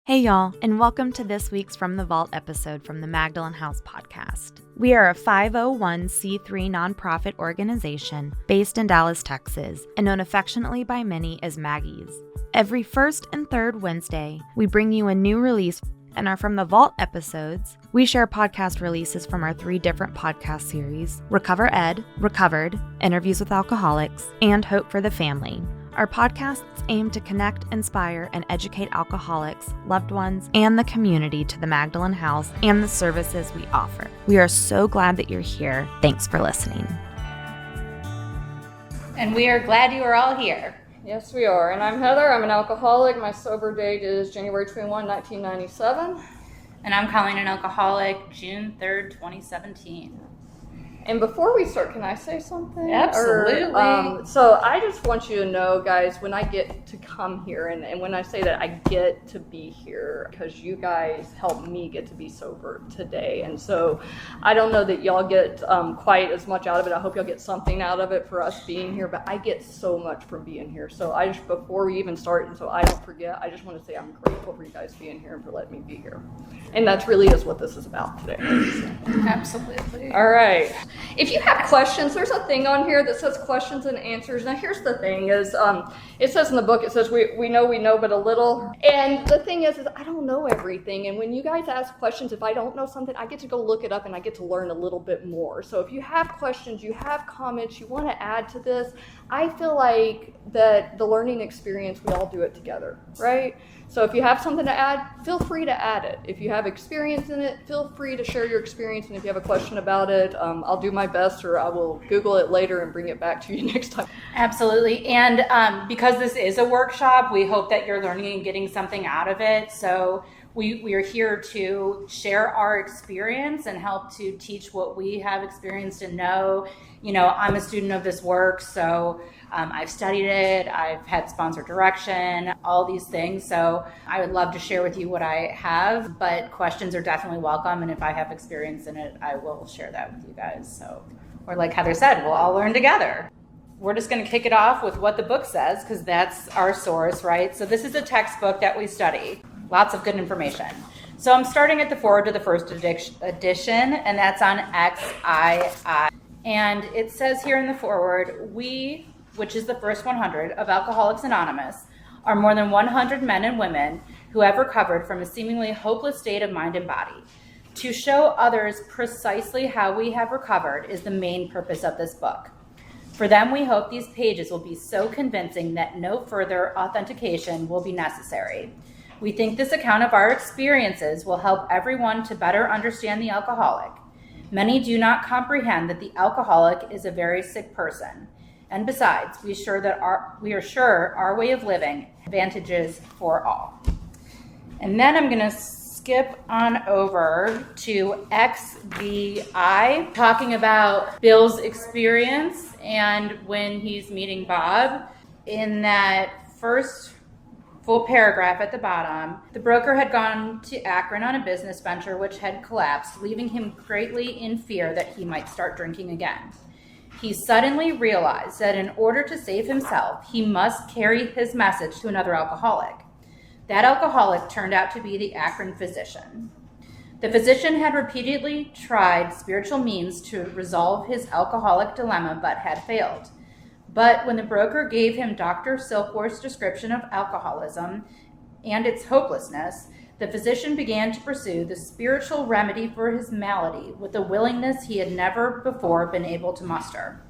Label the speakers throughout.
Speaker 1: Hey y'all, and welcome to this week's From the Vault episode from the Magdalen House podcast. We are a 501c3 nonprofit organization based in Dallas, Texas, and known affectionately by many as Maggies. Every first and third Wednesday, we bring you a new release. In our From the Vault episodes, we share podcast releases from our 3 different podcast series, RecoverED, RecoverED, Interviews with Alcoholics, and Hope for the Family. Our podcasts aim to connect, inspire, and educate alcoholics, loved ones, and the community to the Magdalen House and the services we offer. We are so glad that you're here. Thanks for listening.
Speaker 2: And we are glad you are all here.
Speaker 3: Yes, we are. And I'm Heather. I'm an alcoholic. My sober date is January 21, 1997.
Speaker 2: And I'm Colleen, an alcoholic, June 3rd, 2017.
Speaker 3: And before we start, can I say something?
Speaker 2: Absolutely.
Speaker 3: So I just want you to know, guys, when I get to come here, and when I say that I get to be here, because you guys helped me get to be sober today. And so I don't know that y'all get quite as much out of it. I hope y'all get something out of it for us being here, but I get so much from being here. So I just, before we even start, and so I don't forget, I just want to say I'm grateful for you guys being here and for letting me be here. And that really is what this is about today.
Speaker 2: Absolutely.
Speaker 3: All right. If you have questions, there's a thing on here that says questions and answers. Now, here's the thing is, it says in the book, it says we know but a little. And the thing is I don't know everything. And when you guys ask questions, if I don't know something, I get to go look it up and I get to learn a little bit more. So if you have questions, you have comments, you want to add to this, I feel like that the learning experience, we all do it together, right? So if you have something to add, feel free to add it. If you have experience in it, feel free to share your experience. And if you have a question about it, I'll do my best, or I will Google it later and bring it back to you next time.
Speaker 2: Absolutely. And because this is a workshop, we hope that you're learning and getting something out of it. So we are here to share our experience and help to teach what we have experienced and know. You know, I'm a student of this work, so I've studied it, I've had sponsor direction, all these things. So I would love to share with you what I have, but questions are definitely welcome. And if I have experience in it, I will share that with you guys. So, or like Heather said, we'll all learn together. We're just going to kick it off with what the book says, because that's our source, right? So this is a textbook that we study. Lots of good information. So I'm starting at the foreword to the first edition, and that's on XII. And it says here in the foreword, we, which is the first 100 of Alcoholics Anonymous, are more than 100 men and women who have recovered from a seemingly hopeless state of mind and body. To show others precisely how we have recovered is the main purpose of this book. For them, we hope these pages will be so convincing that no further authentication will be necessary. We think this account of our experiences will help everyone to better understand the alcoholic. Many do not comprehend that the alcoholic is a very sick person. And besides, we are sure our way of living advantages for all. And then I'm going to skip on over to XVI, talking about Bill's experience and when he's meeting Bob. In that first full paragraph at the bottom, the broker had gone to Akron on a business venture which had collapsed, leaving him greatly in fear that he might start drinking again. He suddenly realized that in order to save himself, he must carry his message to another alcoholic. That alcoholic turned out to be the Akron physician. The physician had repeatedly tried spiritual means to resolve his alcoholic dilemma, but had failed. But when the broker gave him Dr. Silkworth's description of alcoholism and its hopelessness, the physician began to pursue the spiritual remedy for his malady with a willingness he had never before been able to muster.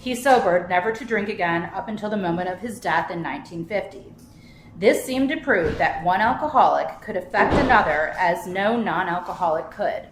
Speaker 2: He sobered, never to drink again, up until the moment of his death in 1950. This seemed to prove that one alcoholic could affect another as no non-alcoholic could.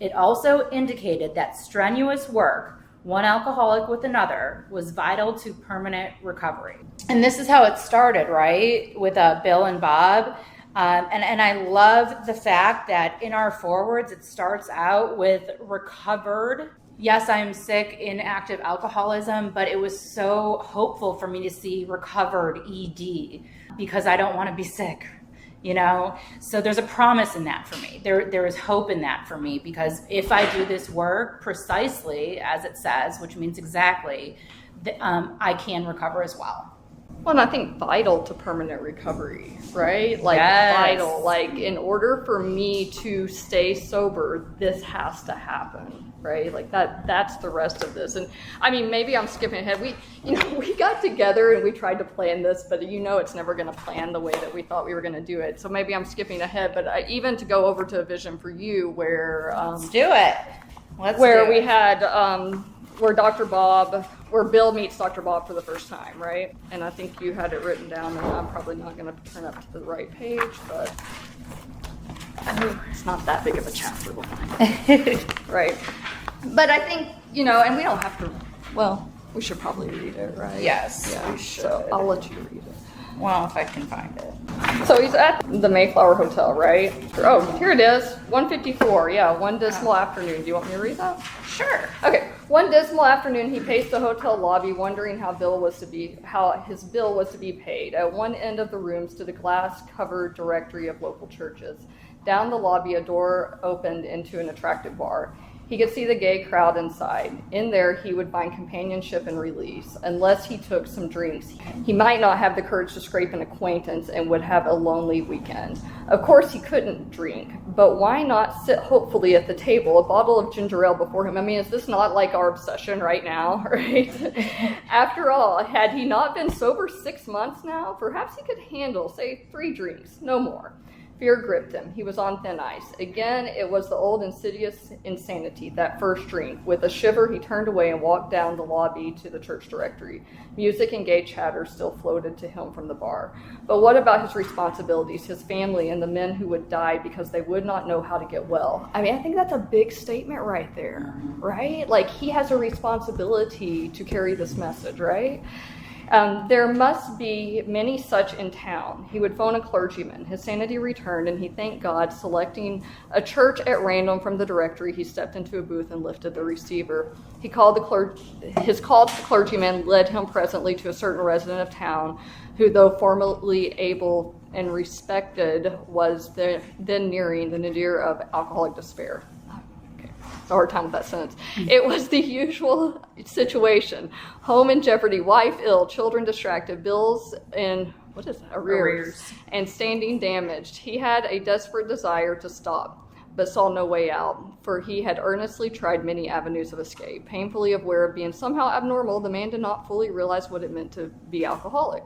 Speaker 2: It also indicated that strenuous work, one alcoholic with another, was vital to permanent recovery. And this is how it started, right? With Bill and Bob. And I love the fact that in our forewords, it starts out with recovered. Yes, I'm sick in active alcoholism, but it was so hopeful for me to see recovered ED because I don't want to be sick, you know? So there's a promise in that for me. There is hope in that for me, because if I do this work precisely as it says, which means exactly, I can recover as well.
Speaker 3: Well, and I think vital to permanent recovery, right? Like
Speaker 2: Yes.
Speaker 3: vital, like in order for me to stay sober, this has to happen, right? Like that's the rest of this. And I mean, maybe I'm skipping ahead. We got together and we tried to plan this, but it's never going to plan the way that we thought we were going to do it. So maybe I'm skipping ahead, but even to go over to a vision for you where,
Speaker 2: let's do it.
Speaker 3: We had, where Bill meets Dr. Bob for the first time, right? And I think you had it written down, and I'm probably not going to turn up to the right page, but it's not that big of a chapter. Right. But I think, and we don't have to, we should probably read it, right?
Speaker 2: Yes,
Speaker 3: Yeah,
Speaker 2: we should.
Speaker 3: So I'll let you read it.
Speaker 2: Well, if I can find it.
Speaker 3: So he's at the Mayflower Hotel, right? Oh, here it is, 154. Yeah, one dismal afternoon. Do you want me to read that?
Speaker 2: Sure.
Speaker 3: Okay. One dismal afternoon, he paced the hotel lobby, wondering how his bill was to be paid. At one end of the room stood a glass-covered directory of local churches. Down the lobby, a door opened into an attractive bar. He could see the gay crowd inside. In there, he would find companionship and release. Unless he took some drinks, he might not have the courage to scrape an acquaintance and would have a lonely weekend. Of course, he couldn't drink, but why not sit hopefully at the table, a bottle of ginger ale before him? I mean, is this not like our obsession right now, right? After all, had he not been sober 6 months now, perhaps he could handle, say, 3 drinks, no more. Fear gripped him. He was on thin ice. Again, it was the old insidious insanity, that first drink. With a shiver, he turned away and walked down the lobby to the church directory. Music and gay chatter still floated to him from the bar. But what about his responsibilities, his family, and the men who would die because they would not know how to get well? I mean, I think that's a big statement right there, right? Like, he has a responsibility to carry this message, right? There must be many such in town. He would phone a clergyman. His sanity returned, and he thanked God. Selecting a church at random from the directory, he stepped into a booth and lifted the receiver. His call to the clergyman led him presently to a certain resident of town who, though formerly able and respected, was then nearing the nadir of alcoholic despair. A hard time with that sentence. It was the usual situation. Home in jeopardy, wife ill, children distracted, bills in arrears, and standing damaged. He had a desperate desire to stop, but saw no way out, for he had earnestly tried many avenues of escape. Painfully aware of being somehow abnormal, the man did not fully realize what it meant to be alcoholic.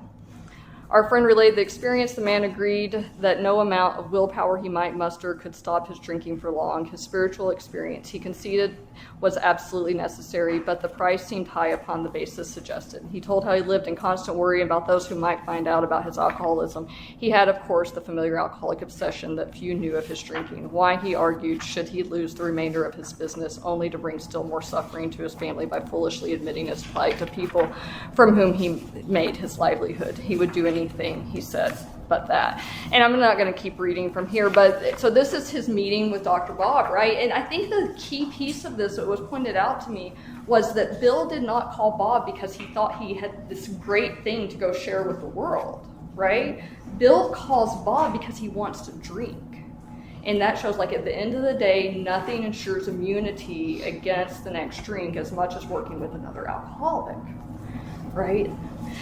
Speaker 3: Our friend relayed the experience. The man agreed that no amount of willpower he might muster could stop his drinking for long. His spiritual experience, he conceded, was absolutely necessary, but the price seemed high upon the basis suggested. He told how he lived in constant worry about those who might find out about his alcoholism. He had, of course, the familiar alcoholic obsession that few knew of his drinking. Why, he argued, should he lose the remainder of his business, only to bring still more suffering to his family by foolishly admitting his plight to people from whom he made his livelihood? He would do anything, he said, but that. And I'm not going to keep reading from here, but so this is his meeting with Dr. Bob, right? And I think the key piece of this that was pointed out to me was that Bill did not call Bob because he thought he had this great thing to go share with the world, right? Bill calls Bob because he wants to drink. And that shows, like, at the end of the day, nothing ensures immunity against the next drink as much as working with another alcoholic, right?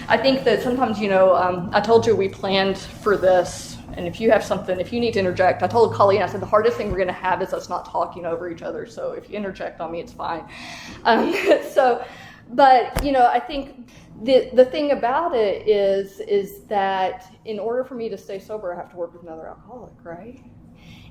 Speaker 3: I think that sometimes, I told you we planned for this, and if you have something, if you need to interject, I told Colleen, I said, the hardest thing we're going to have is us not talking over each other, so if you interject on me, it's fine. But I think the thing about it is that in order for me to stay sober, I have to work with another alcoholic, right?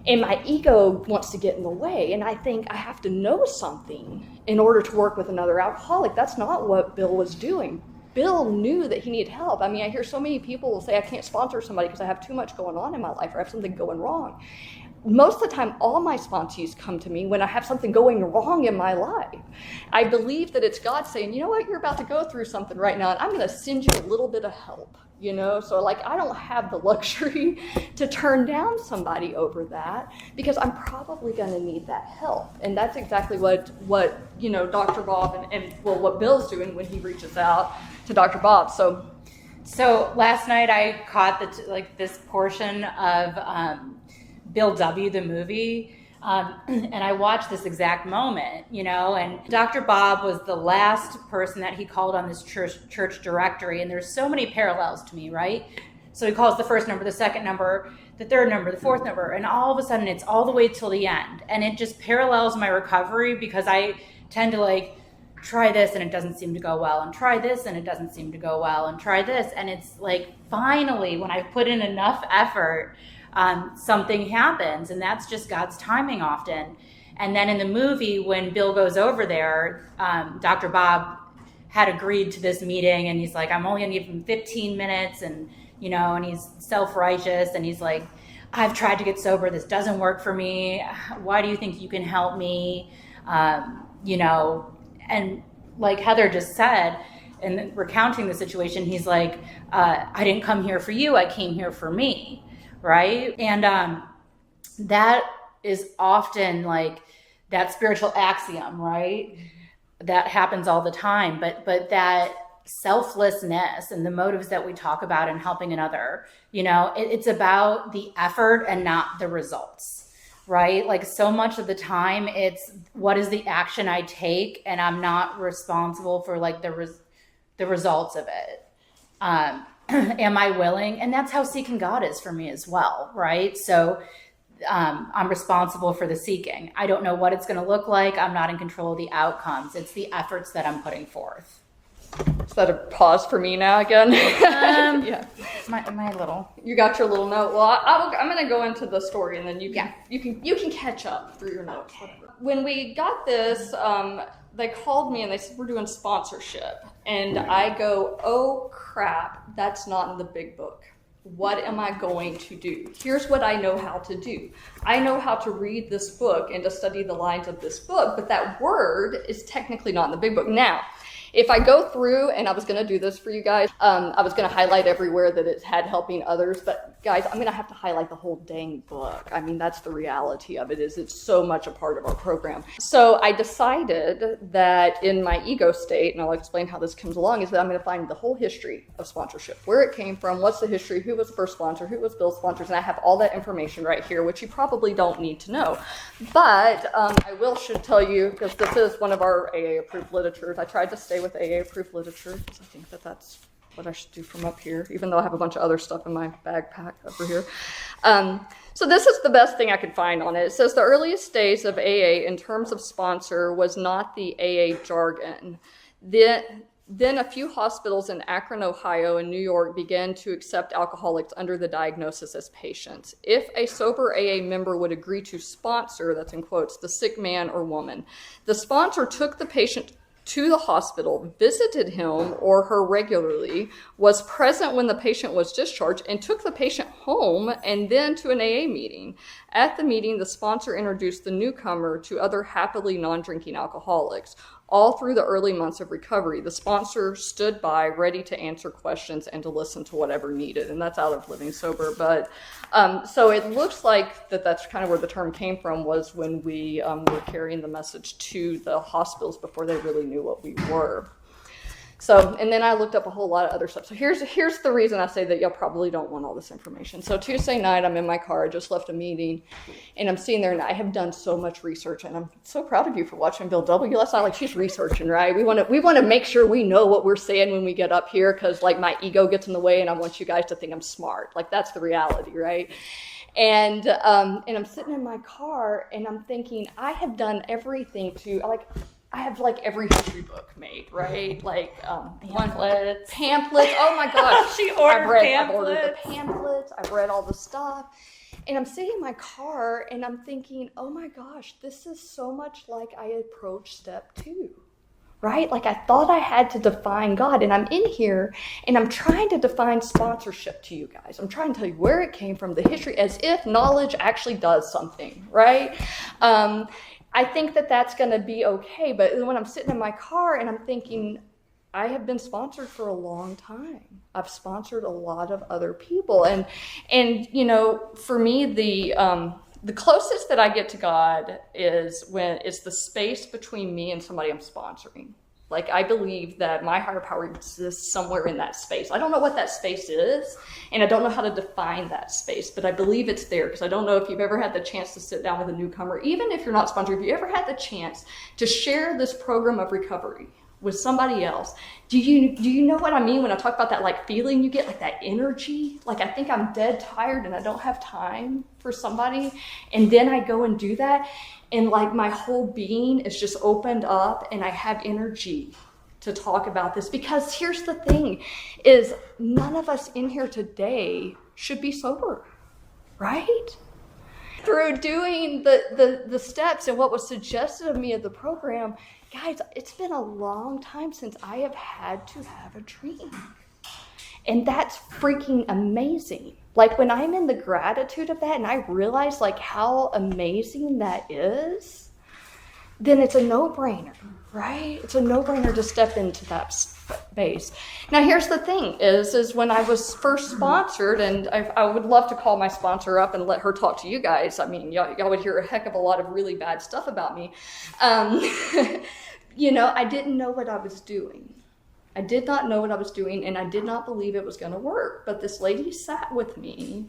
Speaker 3: And my ego wants to get in the way, and I think I have to know something in order to work with another alcoholic. That's not what Bill was doing. Bill knew that he needed help. I mean, I hear so many people say, I can't sponsor somebody because I have too much going on in my life or I have something going wrong. Most of the time, all my sponsees come to me when I have something going wrong in my life. I believe that it's God saying, you know what, you're about to go through something right now, and I'm going to send you a little bit of help. So like, I don't have the luxury to turn down somebody over that because I'm probably going to need that help. And that's exactly what Dr. Bob and what Bill's doing when he reaches out to Dr. Bob. So
Speaker 2: last night I caught this portion of Bill W., the movie. And I watched this exact moment, and Dr. Bob was the last person that he called on this church directory. And there's so many parallels to me, right? So he calls the first number, the second number, the third number, the fourth number, and all of a sudden it's all the way till the end. And it just parallels my recovery because I tend to try this and it doesn't seem to go well, and try this and it doesn't seem to go well, and try this. And it's finally, when I've put in enough effort, something happens, and that's just God's timing often. And then in the movie, when Bill goes over there, Dr. Bob had agreed to this meeting, and he's like, I'm only gonna give him 15 minutes, and and he's self-righteous, and he's like, I've tried to get sober, this doesn't work for me, why do you think you can help me? And like Heather just said, and recounting the situation, he's like, I didn't come here for you, I came here for me, right? And that is often that spiritual axiom, right? That happens all the time, but that selflessness and the motives that we talk about in helping another, it's about the effort and not the results, right? So much of the time it's what is the action I take, and I'm not responsible for the results of it. Am I willing? And that's how seeking God is for me as well, right? So I'm responsible for the seeking. I don't know what it's going to look like. I'm not in control of the outcomes. It's the efforts that I'm putting forth.
Speaker 3: Is that a pause for me now again?
Speaker 2: Yeah. My little.
Speaker 3: You got your little note. Well, I'm going to go into the story, and then you can catch up through your notes. When we got this, they called me and they said, we're doing sponsorship. And I go, oh crap, that's not in the big book. What am I going to do? Here's what I know how to do. I know how to read this book and to study the lines of this book, but that word is technically not in the big book. Now, if I go through, and I was going to do this for you guys, I was going to highlight everywhere that it had helping others, but guys, I'm going to have to highlight the whole dang book. I mean, that's the reality of it, is it's so much a part of our program. So I decided that in my ego state, and I'll explain how this comes along, is that I'm going to find the whole history of sponsorship, where it came from, what's the history, who was the first sponsor, who was Bill's sponsors, and I have all that information right here, which you probably don't need to know. But I should tell you, because this is one of our AA-approved literatures. I tried to stay with AA-approved literature, because I think that that's what I should do from up here, even though I have a bunch of other stuff in my backpack over here. So this is the best thing I could find on it. It says the earliest days of AA in terms of sponsor was not the AA jargon. Then a few hospitals in Akron, Ohio, and New York began to accept alcoholics under the diagnosis as patients. If a sober AA member would agree to sponsor, that's in quotes, the sick man or woman, the sponsor took the patient to the hospital, visited him or her regularly, was present when the patient was discharged, and took the patient home and then to an AA meeting. At the meeting, the sponsor introduced the newcomer to other happily non-drinking alcoholics. All through the early months of recovery, the sponsor stood by, ready to answer questions and to listen to whatever needed. And that's out of Living Sober. But so it looks like that's kind of where the term came from, was when we were carrying the message to the hospitals before they really knew what we were. So, and then I looked up a whole lot of other stuff. So here's the reason I say that y'all probably don't want all this information. So Tuesday night, I'm in my car, I just left a meeting, and I'm sitting there, and I have done so much research, and I'm so proud of you for watching Bill W. That's not like she's researching, right? We want to make sure we know what we're saying when we get up here, because my ego gets in the way, and I want you guys to think I'm smart. That's the reality, right? And I'm sitting in my car, and I'm thinking, I have done everything to, I have every history book made, right?
Speaker 2: Pamphlets.
Speaker 3: Oh my gosh.
Speaker 2: She ordered pamphlets.
Speaker 3: I've ordered the pamphlets. I've read all the stuff. And I'm sitting in my car and I'm thinking, oh my gosh, this is so much like I approached step 2, right? I thought I had to define God, and I'm in here and I'm trying to define sponsorship to you guys. I'm trying to tell you where it came from, the history, as if knowledge actually does something, right? I think that's going to be okay. But when I'm sitting in my car and I'm thinking, I have been sponsored for a long time. I've sponsored a lot of other people. And for me, the closest that I get to God is when it's the space between me and somebody I'm sponsoring. Like, I believe that my higher power exists somewhere in that space. I don't know what that space is, and I don't know how to define that space, but I believe it's there, because I don't know if you've ever had the chance to sit down with a newcomer, even if you're not sponsored, if you ever had the chance to share this program of recovery with somebody else. Do you know what I mean when I talk about that, like, feeling you get, like that energy? Like, I think I'm dead tired and I don't have time for somebody, and then I go and do that, and like my whole being is just opened up, and I have energy to talk about this. Because here's the thing, is none of us in here today should be sober, right? Through doing the steps and what was suggested of me at the program, guys, it's been a long time since I have had to have a drink. And that's freaking amazing. Like, when I'm in the gratitude of that and I realize like how amazing that is, then it's a no-brainer, right? It's a no-brainer to step into that space. Now, here's the thing is when I was first sponsored, and I would love to call my sponsor up and let her talk to you guys. I mean, y'all would hear a heck of a lot of really bad stuff about me. You know, I didn't know what I was doing. I did not know what I was doing, and I did not believe it was going to work. But this lady sat with me,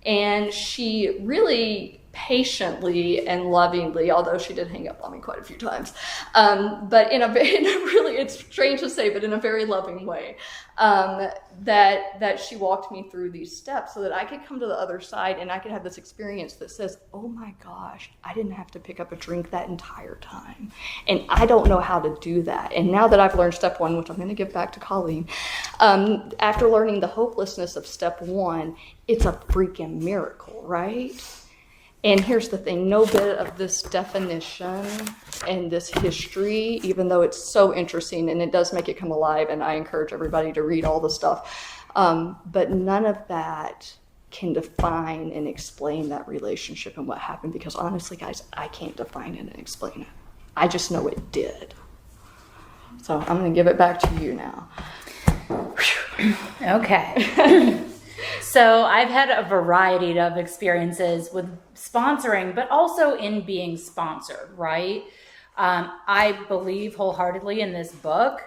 Speaker 3: and she really patiently and lovingly, although she did hang up on me quite a few times, but in a really, it's strange to say, but in a very loving way, that she walked me through these steps so that I could come to the other side and I could have this experience that says, oh my gosh, I didn't have to pick up a drink that entire time. And I don't know how to do that. And now that I've learned step one, which I'm going to give back to Colleen, after learning the hopelessness of step one, it's a freaking miracle, right? And here's the thing, no bit of this definition and this history, even though it's so interesting and it does make it come alive, and I encourage everybody to read all the stuff, but none of that can define and explain that relationship and what happened, because honestly, guys, I can't define it and explain it. I just know it did. So I'm going to give it back to you now.
Speaker 2: Okay. So I've had a variety of experiences with sponsoring, but also in being sponsored, right? I believe wholeheartedly in this book,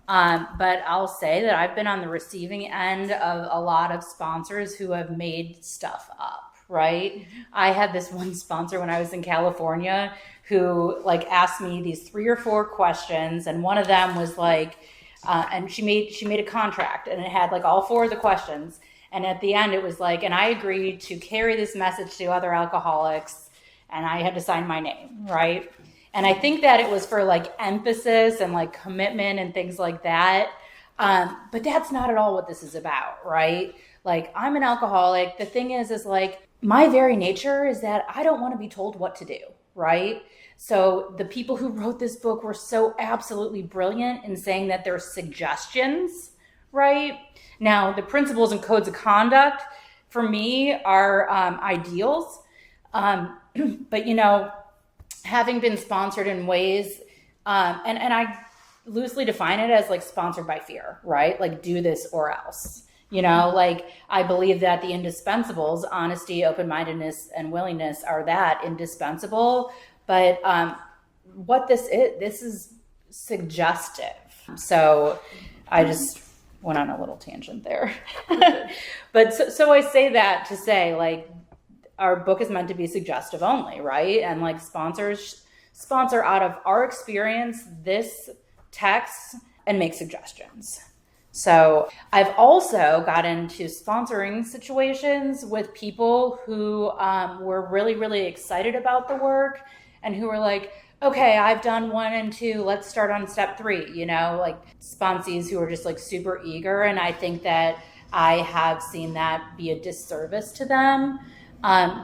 Speaker 2: but I'll say that I've been on the receiving end of a lot of sponsors who have made stuff up, right? I had this one sponsor when I was in California who like asked me these 3 or 4 questions, and one of them was like, and she made a contract, and it had like all 4 of the questions. And at the end, it was like, and I agreed to carry this message to other alcoholics, and I had to sign my name, right? And I think that it was for like emphasis and like commitment and things like that. But that's not at all what this is about, right? Like, I'm an alcoholic. The thing is like, my very nature is that I don't want to be told what to do, right? So the people who wrote this book were so absolutely brilliant in saying that they're suggestions, right? Now, the principles and codes of conduct for me are ideals. But, you know, having been sponsored in ways, and I loosely define it as like sponsored by fear, right? Like, do this or else. You know, like, I believe that the indispensables, honesty, open-mindedness, and willingness, are that indispensable. But what this is suggestive. So I just went on a little tangent there. But so I say that to say, like, our book is meant to be suggestive only, right? And like, sponsors sponsor out of our experience this text and make suggestions. So I've also got into sponsoring situations with people who were really, really excited about the work and who were like, okay, I've done 1 and 2, let's start on step 3, you know, like sponsees who are just like super eager. And I think that I have seen that be a disservice to them,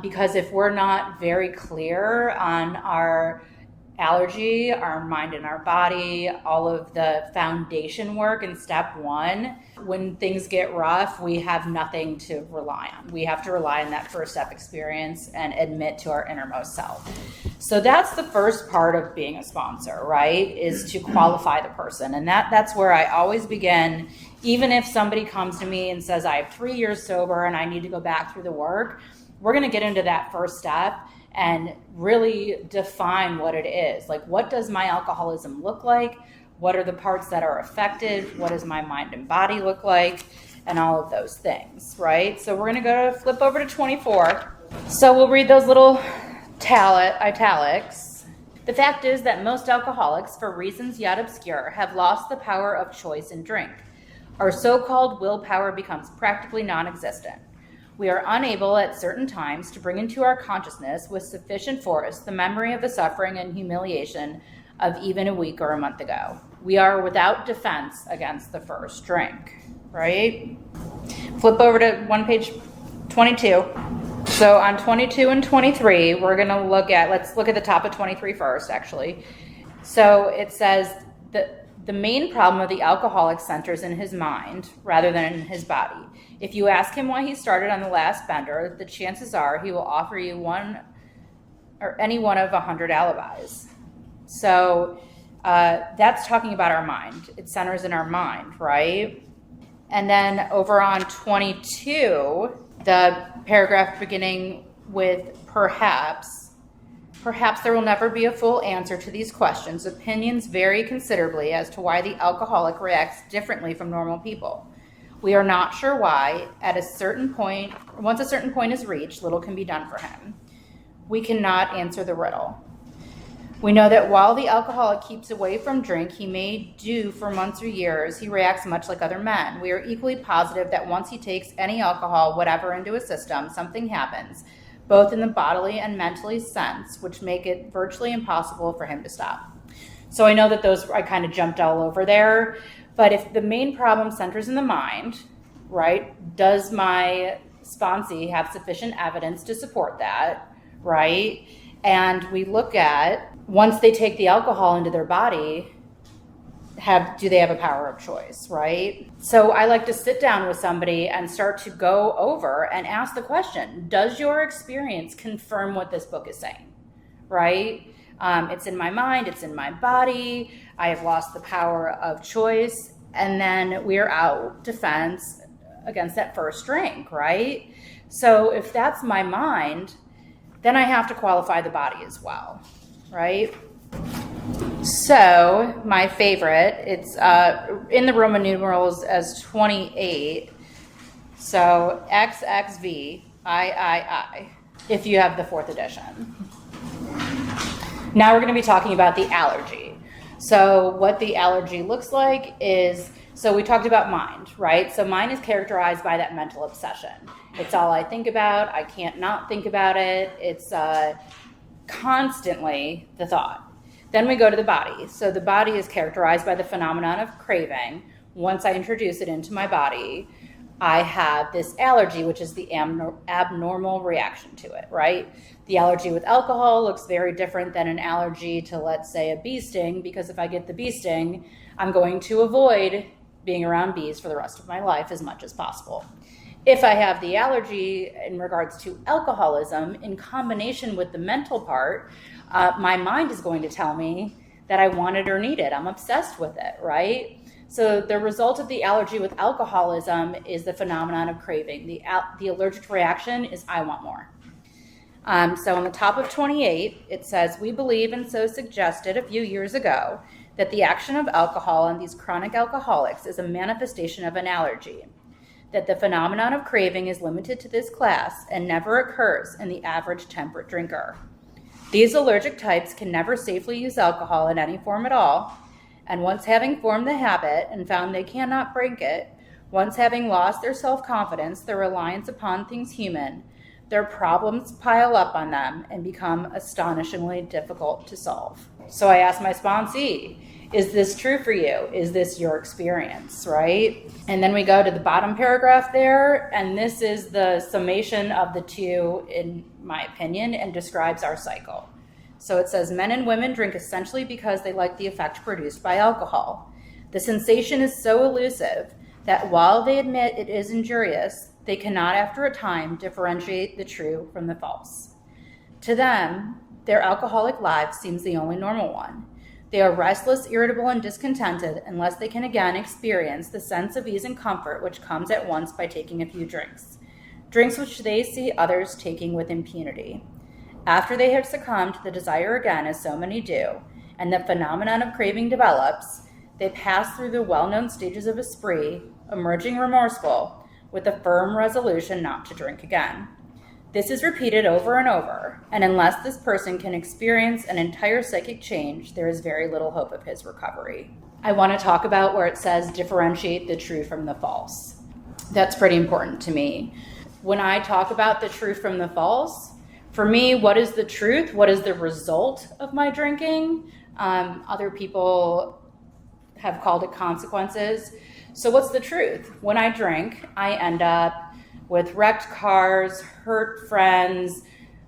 Speaker 2: because if we're not very clear on our allergy, our mind and our body, all of the foundation work in step 1, when things get rough, we have nothing to rely on. We have to rely on that first step experience and admit to our innermost self. So that's the first part of being a sponsor, right? Is to qualify the person. And that's where I always begin. Even if somebody comes to me and says, I have 3 years sober and I need to go back through the work, we're going to get into that first step and really define what it is. Like, what does my alcoholism look like? What are the parts that are affected? What does my mind and body look like? And all of those things, right? So we're going to flip over to 24. So we'll read those little italics. The fact is that most alcoholics, for reasons yet obscure, have lost the power of choice in drink. Our so-called willpower becomes practically non-existent. We are unable at certain times to bring into our consciousness with sufficient force the memory of the suffering and humiliation of even a week or a month ago. We are without defense against the first drink, right? Flip over to page 22. So on 22 and 23, we're going to let's look at the top of 23 first, actually. So it says that the main problem of the alcoholic centers in his mind rather than in his body. If you ask him why he started on the last bender, the chances are he will offer you one or any one of 100 alibis. So that's talking about our mind. It centers in our mind, right? And then over on 22, the paragraph beginning with perhaps there will never be a full answer to these questions. Opinions vary considerably as to why the alcoholic reacts differently from normal people. We are not sure why. Once a certain point is reached, little can be done for him. We cannot answer the riddle. We know that while the alcoholic keeps away from drink, he may do for months or years, he reacts much like other men. We are equally positive that once he takes any alcohol, whatever, into his system, something happens, both in the bodily and mentally sense, which make it virtually impossible for him to stop. So I know that I kind of jumped all over there, but if the main problem centers in the mind, right, does my sponsee have sufficient evidence to support that, right? And we look at, once they take the alcohol into their body, do they have a power of choice, right? So I like to sit down with somebody and start to go over and ask the question, does your experience confirm what this book is saying, right? It's in my mind, it's in my body, I have lost the power of choice, and then we're out defense against that first drink, right? So if that's my mind, then I have to qualify the body as well, right? So my favorite, it's in the Roman numerals as 28. So XXV, I, if you have the 4th edition. Now we're going to be talking about the allergy. So what the allergy looks like is, so we talked about mind, right? So mind is characterized by that mental obsession. It's all I think about. I can't not think about it. It's constantly the thought. Then we go to the body. So the body is characterized by the phenomenon of craving. Once I introduce it into my body, I have this allergy, which is the abnormal reaction to it, right? The allergy with alcohol looks very different than an allergy to, let's say, a bee sting, because if I get the bee sting, I'm going to avoid being around bees for the rest of my life as much as possible. If I have the allergy in regards to alcoholism, in combination with the mental part, my mind is going to tell me that I want it or need it. I'm obsessed with it, right? So the result of the allergy with alcoholism is the phenomenon of craving. The allergic reaction is I want more. So on the top of 28, it says, we believe and so suggested a few years ago that the action of alcohol on these chronic alcoholics is a manifestation of an allergy, that the phenomenon of craving is limited to this class and never occurs in the average temperate drinker. These allergic types can never safely use alcohol in any form at all, and once having formed the habit and found they cannot break it, once having lost their self-confidence, their reliance upon things human, their problems pile up on them and become astonishingly difficult to solve. So I asked my sponsee, is this true for you? Is this your experience, right? And then we go to the bottom paragraph there, and this is the summation of the two, in my opinion, and describes our cycle. So it says, men and women drink essentially because they like the effect produced by alcohol. The sensation is so elusive that while they admit it is injurious, they cannot after a time differentiate the true from the false. To them, their alcoholic life seems the only normal one. They are restless, irritable, and discontented unless they can again experience the sense of ease and comfort which comes at once by taking a few drinks which they see others taking with impunity. After they have succumbed to the desire again, as so many do, and the phenomenon of craving develops, They pass through the well-known stages of a spree, emerging remorseful, with a firm resolution not to drink again. This is repeated over and over, and unless this person can experience an entire psychic change, there is very little hope of his recovery. I want to talk about where it says differentiate the true from the false. That's pretty important to me. When I talk about the true from the false, for me, what is the truth? What is the result of my drinking? Other people have called it consequences. So what's the truth? When I drink, I end up with wrecked cars, hurt friends,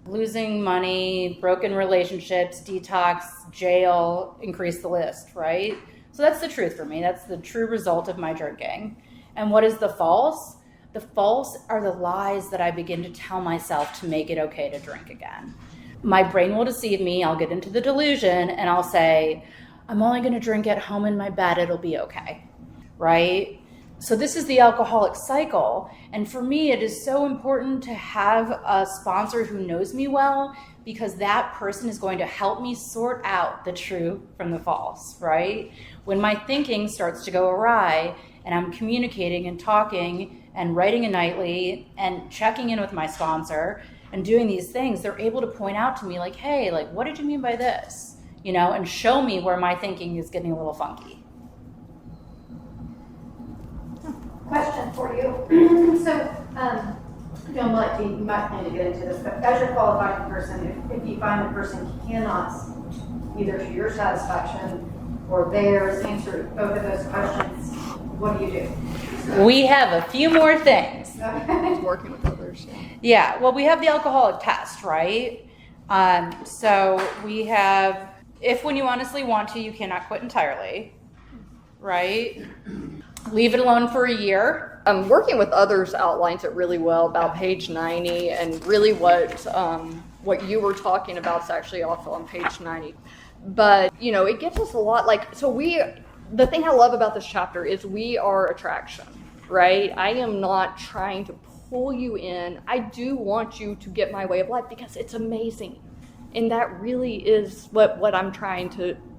Speaker 2: losing money, broken relationships, detox, jail, increase the list, right? So that's the truth for me. That's the true result of my drinking. And what is the false? The false are the lies that I begin to tell myself to make it okay to drink again. My brain will deceive me. I'll get into the delusion and I'll say, I'm only going to drink at home in my bed. It'll be okay, right? So this is the alcoholic cycle. And for me, it is so important to have a sponsor who knows me well, because that person is going to help me sort out the true from the false, right? When my thinking starts to go awry and I'm communicating and talking and writing a nightly and checking in with my sponsor and doing these things, they're able to point out to me like, hey, like, what did you mean by this? You know, and show me where my thinking is getting a little funky.
Speaker 4: Question for you. So, John, you might need to get into this, but as you're qualifying a person, if you find the person cannot, either to your satisfaction or theirs, answer both of those questions, what do you do?
Speaker 2: We have a few more things.
Speaker 4: Okay.
Speaker 3: Working with others.
Speaker 2: Yeah, well, we have the alcoholic test, right? So we have, if when you honestly want to, you cannot quit entirely, right? Leave it alone for a year.
Speaker 3: Working with others outlines it really well about page 90, and really what you were talking about is actually also on page 90. But, you know, it gives us a lot, the thing I love about this chapter is we are attraction, right? I am not trying to pull you in. I do want you to get my way of life because it's amazing. And that really is what I'm trying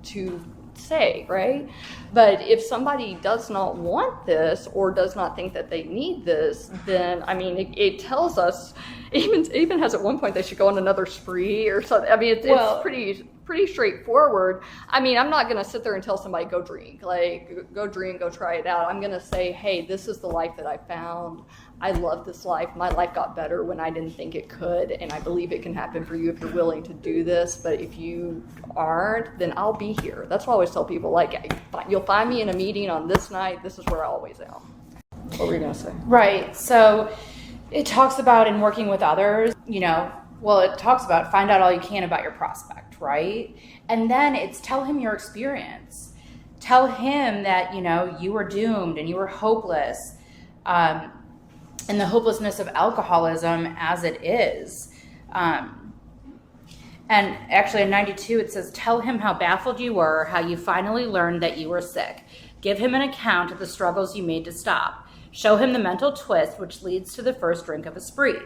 Speaker 3: to say, right? But if somebody does not want this or does not think that they need this, then, I mean, it tells us, even has at one point they should go on another spree or something. I mean, it's pretty straightforward. I mean, I'm not going to sit there and tell somebody, go drink, go try it out. I'm going to say, hey, this is the life that I found. I love this life. My life got better when I didn't think it could, and I believe it can happen for you if you're willing to do this. But if you aren't, then I'll be here. That's what I always tell people, like, you'll find me in a meeting on this night. This is where I always am. What were you going to say?
Speaker 2: Right. So it talks about in working with others, it talks about find out all you can about your prospect, right? And then it's tell him your experience. Tell him that, you were doomed and you were hopeless. And the hopelessness of alcoholism as it is. And actually in 92, it says, tell him how baffled you were, how you finally learned that you were sick. Give him an account of the struggles you made to stop. Show him the mental twist which leads to the first drink of a spree.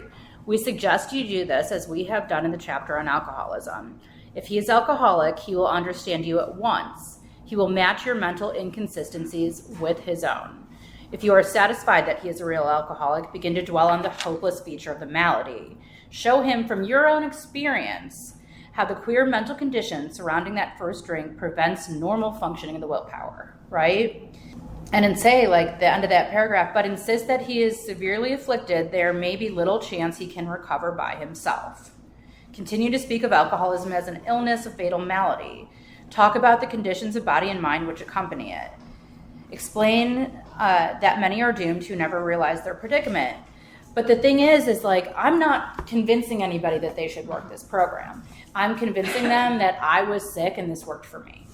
Speaker 2: We suggest you do this as we have done in the chapter on alcoholism. If he is alcoholic, he will understand you at once. He will match your mental inconsistencies with his own. If you are satisfied that he is a real alcoholic, begin to dwell on the hopeless feature of the malady. Show him from your own experience how the queer mental condition surrounding that first drink prevents normal functioning of the willpower, right? And then say, like the end of that paragraph, but insist that he is severely afflicted, there may be little chance he can recover by himself. Continue to speak of alcoholism as an illness, a fatal malady. Talk about the conditions of body and mind which accompany it. Explain that many are doomed who never realize their predicament. But the thing is like, I'm not convincing anybody that they should work this program. I'm convincing them that I was sick and this worked for me.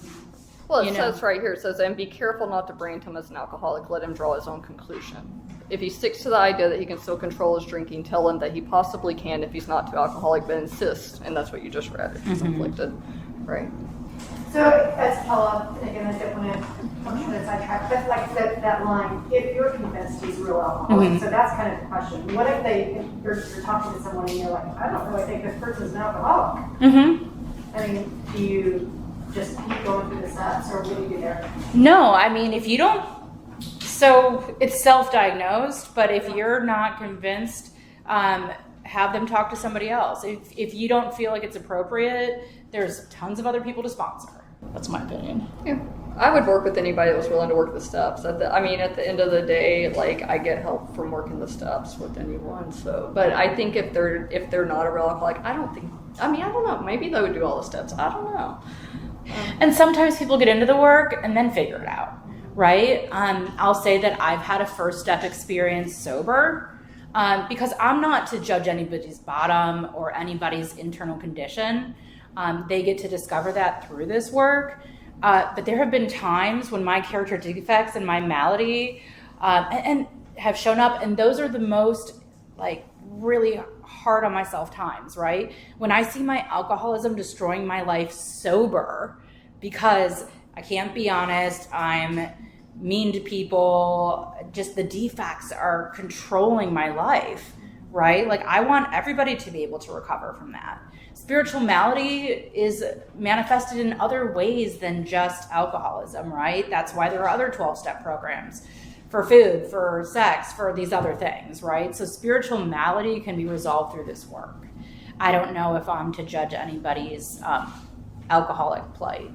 Speaker 3: Well, it says right here, it says, and be careful not to brand him as an alcoholic. Let him draw his own conclusion. If he sticks to the idea that he can still control his drinking, tell him that he possibly can if he's not too alcoholic, but insist, and that's what you just read, if he's afflicted, right?
Speaker 4: So, as Paula, again, I don't want to function as I track, but like that line, if you're convinced he's a real alcoholic, so that's kind of the question. What if you're talking to someone and you're like, I don't really think this person's an alcoholic? I mean, do you just keep going through the steps, or what do you do there?
Speaker 2: No, I mean, if you don't, so it's self-diagnosed, but if you're not convinced, have them talk to somebody else. If you don't feel like it's appropriate, there's tons of other people to sponsor. That's my opinion.
Speaker 3: Yeah, I would work with anybody that was willing to work the steps. At the end of the day, like, I get help from working the steps with anyone. So, but I think if they're not a real alcoholic, I don't know. Maybe they would do all the steps. I don't know.
Speaker 2: And sometimes people get into the work and then figure it out, right? I'll say that I've had a first step experience sober. Because I'm not to judge anybody's bottom or anybody's internal condition. They get to discover that through this work. But there have been times when my character defects and my malady and have shown up, and those are the most, like, really hard on myself times, right? When I see my alcoholism destroying my life sober because I can't be honest, I'm mean to people, just the defects are controlling my life, right? Like, I want everybody to be able to recover from that. Spiritual malady is manifested in other ways than just alcoholism, right? That's why there are other 12-step programs for food, for sex, for these other things, right? So spiritual malady can be resolved through this work. I don't know if I'm to judge anybody's alcoholic plight.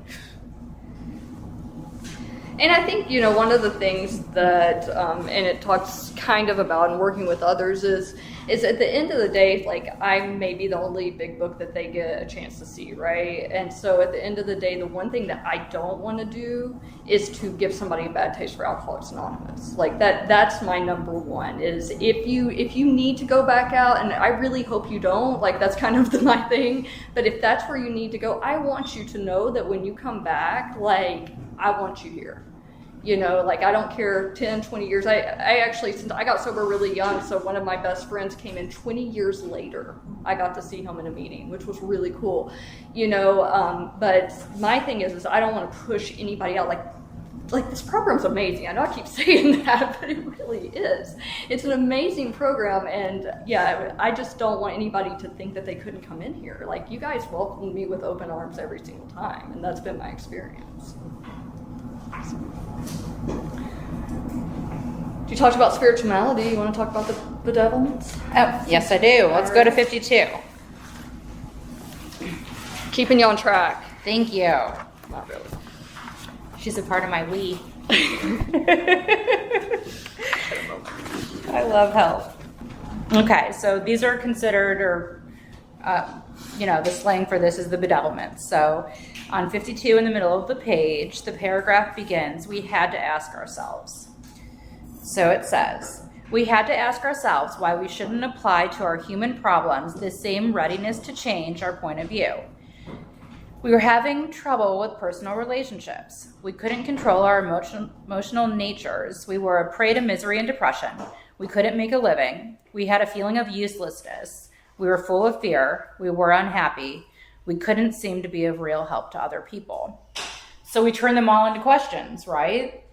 Speaker 3: And I think, one of the things that, and it talks kind of about in working with others is at the end of the day, like, I may be the only big book that they get a chance to see, right? And so at the end of the day, the one thing that I don't want to do is to give somebody a bad taste for Alcoholics Anonymous. Like, that's my number one, is if you need to go back out, and I really hope you don't, like, that's kind of my thing, but if that's where you need to go, I want you to know that when you come back, like, I want you here. Like, I don't care 10, 20 years. I actually, since I got sober really young, so one of my best friends came in 20 years later. I got to see him in a meeting, which was really cool, but my thing is I don't want to push anybody out. Like, this program's amazing. I know I keep saying that, but it really is. It's an amazing program, and yeah, I just don't want anybody to think that they couldn't come in here. Like, you guys welcomed me with open arms every single time, and that's been my experience. You talked about spirituality. You want to talk about the bedevilments?
Speaker 2: Oh, yes, I do. Let's go to 52.
Speaker 3: Keeping you on track.
Speaker 2: Thank you.
Speaker 3: Not really.
Speaker 2: She's a part of my we. I love help. Okay, so these are considered, or the slang for this is the bedevilments. So on 52 in the middle of the page, the paragraph begins, we had to ask ourselves. So it says, we had to ask ourselves why we shouldn't apply to our human problems the same readiness to change our point of view. We were having trouble with personal relationships. We couldn't control our emotional natures. We were a prey to misery and depression. We couldn't make a living. We had a feeling of uselessness. We were full of fear. We were unhappy. We couldn't seem to be of real help to other people. So we turn them all into questions, right?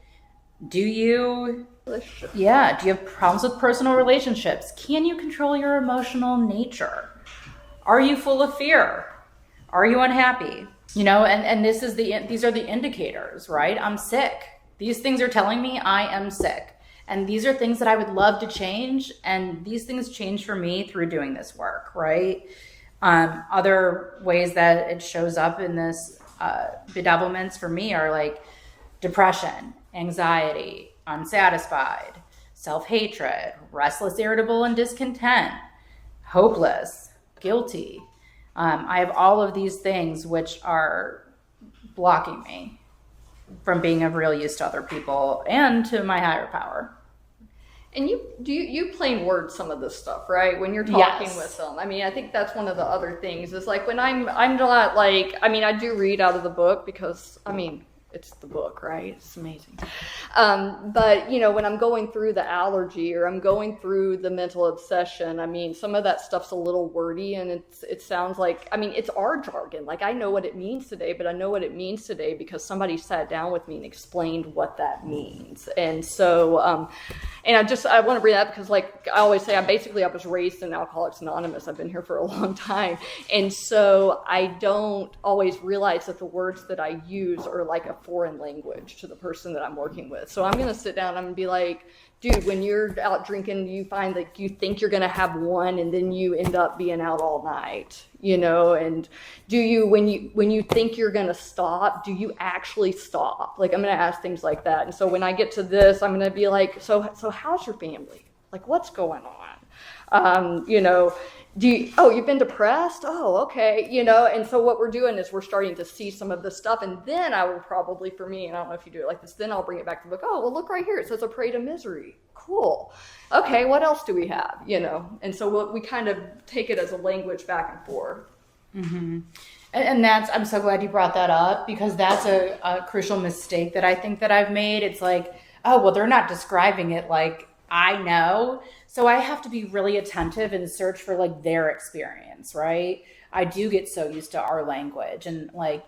Speaker 2: Do you have problems with personal relationships? Can you control your emotional nature? Are you full of fear? Are you unhappy? And these are the indicators, right? I'm sick. These things are telling me I am sick. And these are things that I would love to change. And these things change for me through doing this work, right? Other ways that it shows up in this bedevilments for me are like depression, anxiety, unsatisfied, self-hatred, restless, irritable, and discontent, hopeless, guilty. I have all of these things which are blocking me from being of real use to other people and to my higher power.
Speaker 3: And you plain word some of this stuff, right? When you're talking
Speaker 2: Yes.
Speaker 3: with them. I mean, I think that's one of the other things is like when I'm not like, I mean, I do read out of the book because, I mean, it's the book, right? It's amazing. But, you know, when I'm going through the allergy or I'm going through the mental obsession, I mean, some of that stuff's a little wordy, and it sounds like, I mean, it's our jargon. Like, I know what it means today, but I know what it means today because somebody sat down with me and explained what that means. And so, and I want to bring that up because, like I always say, I was raised in Alcoholics Anonymous. I've been here for a long time. And so I don't always realize that the words that I use are like a foreign language to the person that I'm working with. So I'm going to sit down and I'm going to be like, dude, when you're out drinking, you find that you think you're going to have one and then you end up being out all night, you know, and do you, when you think you're going to stop, do you actually stop? Like, I'm going to ask things like that. And so when I get to this, I'm going to be like, so how's your family? Like, what's going on? You know, you've been depressed? Oh, okay. You know, and so what we're doing is we're starting to see some of this stuff. And then I will probably, for me, and I don't know if you do it like this, then I'll bring it back to the book. Oh, well, look right here. It says a prey to misery. Cool. Okay, what else do we have? You know, and so we kind of take it as a language back and forth.
Speaker 2: Mm-hmm. And I'm so glad you brought that up because that's a crucial mistake that I think that I've made. It's like, oh, well, they're not describing it like I know. So I have to be really attentive and search for like their experience, right? I do get so used to our language and like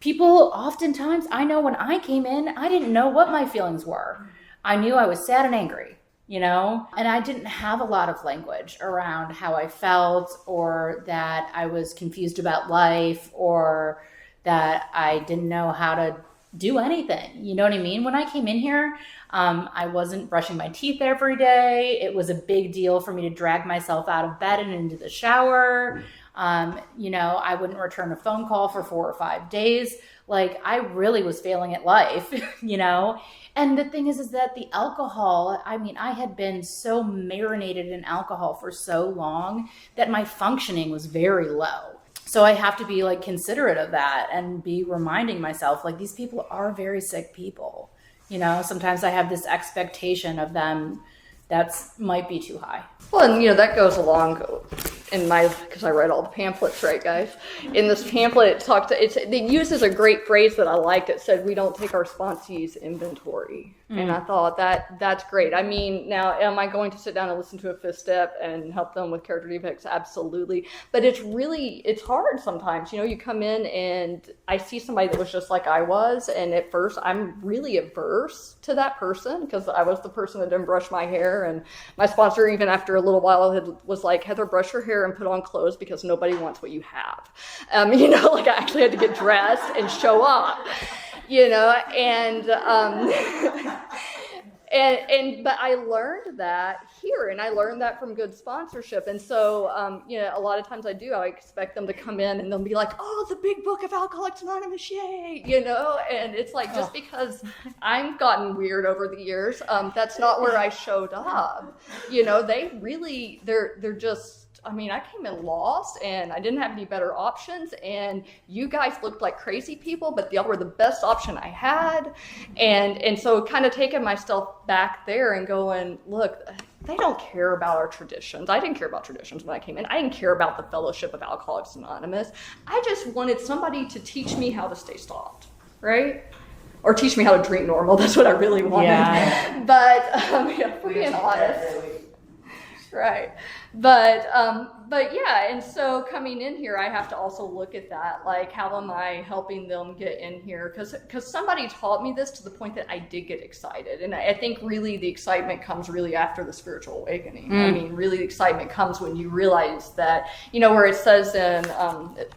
Speaker 2: people oftentimes, I know when I came in, I didn't know what my feelings were. I knew I was sad and angry, you know, and I didn't have a lot of language around how I felt or that I was confused about life or that I didn't know how to do anything. You know what I mean? When I came in here, I wasn't brushing my teeth every day. It was a big deal for me to drag myself out of bed and into the shower. You know, I wouldn't return a phone call for 4 or 5 days. Like I really was failing at life, you know? And the thing is that the alcohol, I mean, I had been so marinated in alcohol for so long that my functioning was very low. So I have to be like considerate of that and be reminding myself like these people are very sick people. You know, sometimes I have this expectation of them that's might be too high.
Speaker 3: Well, and you know, that goes along in because I read all the pamphlets, right, guys? In this pamphlet, it uses a great phrase that I liked. It said, we don't take our sponsees inventory. And I thought that's great. I mean, now, am I going to sit down and listen to a fifth step and help them with character defects? Absolutely. But it's hard sometimes. You know, you come in and I see somebody that was just like I was. And at first, I'm really averse to that person because I was the person that didn't brush my hair. And my sponsor, even after a little while, was like, Heather, brush your hair and put on clothes because nobody wants what you have. You know, like I actually had to get dressed and show up. You know, and but I learned that here, and I learned that from good sponsorship. And so, you know, a lot of times I expect them to come in and they'll be like, oh, the big book of Alcoholics Anonymous, yay, you know? And it's like, just because I've gotten weird over the years, that's not where I showed up. You know, they're just, I mean, I came in lost and I didn't have any better options and you guys looked like crazy people, but y'all were the best option I had. And so kind of taking myself back there and going, look, they don't care about our traditions. I didn't care about traditions when I came in. I didn't care about the fellowship of Alcoholics Anonymous. I just wanted somebody to teach me how to stay stopped, right? Or teach me how to drink normal. That's what I really wanted. Yeah. But yeah, for being honest. Right. But yeah, and so coming in here, I have to also look at that, like, how am I helping them get in here? Because somebody taught me this to the point that I did get excited. And I think really the excitement comes really after the spiritual awakening. I mean, really the excitement comes when you realize that, you know, where it says in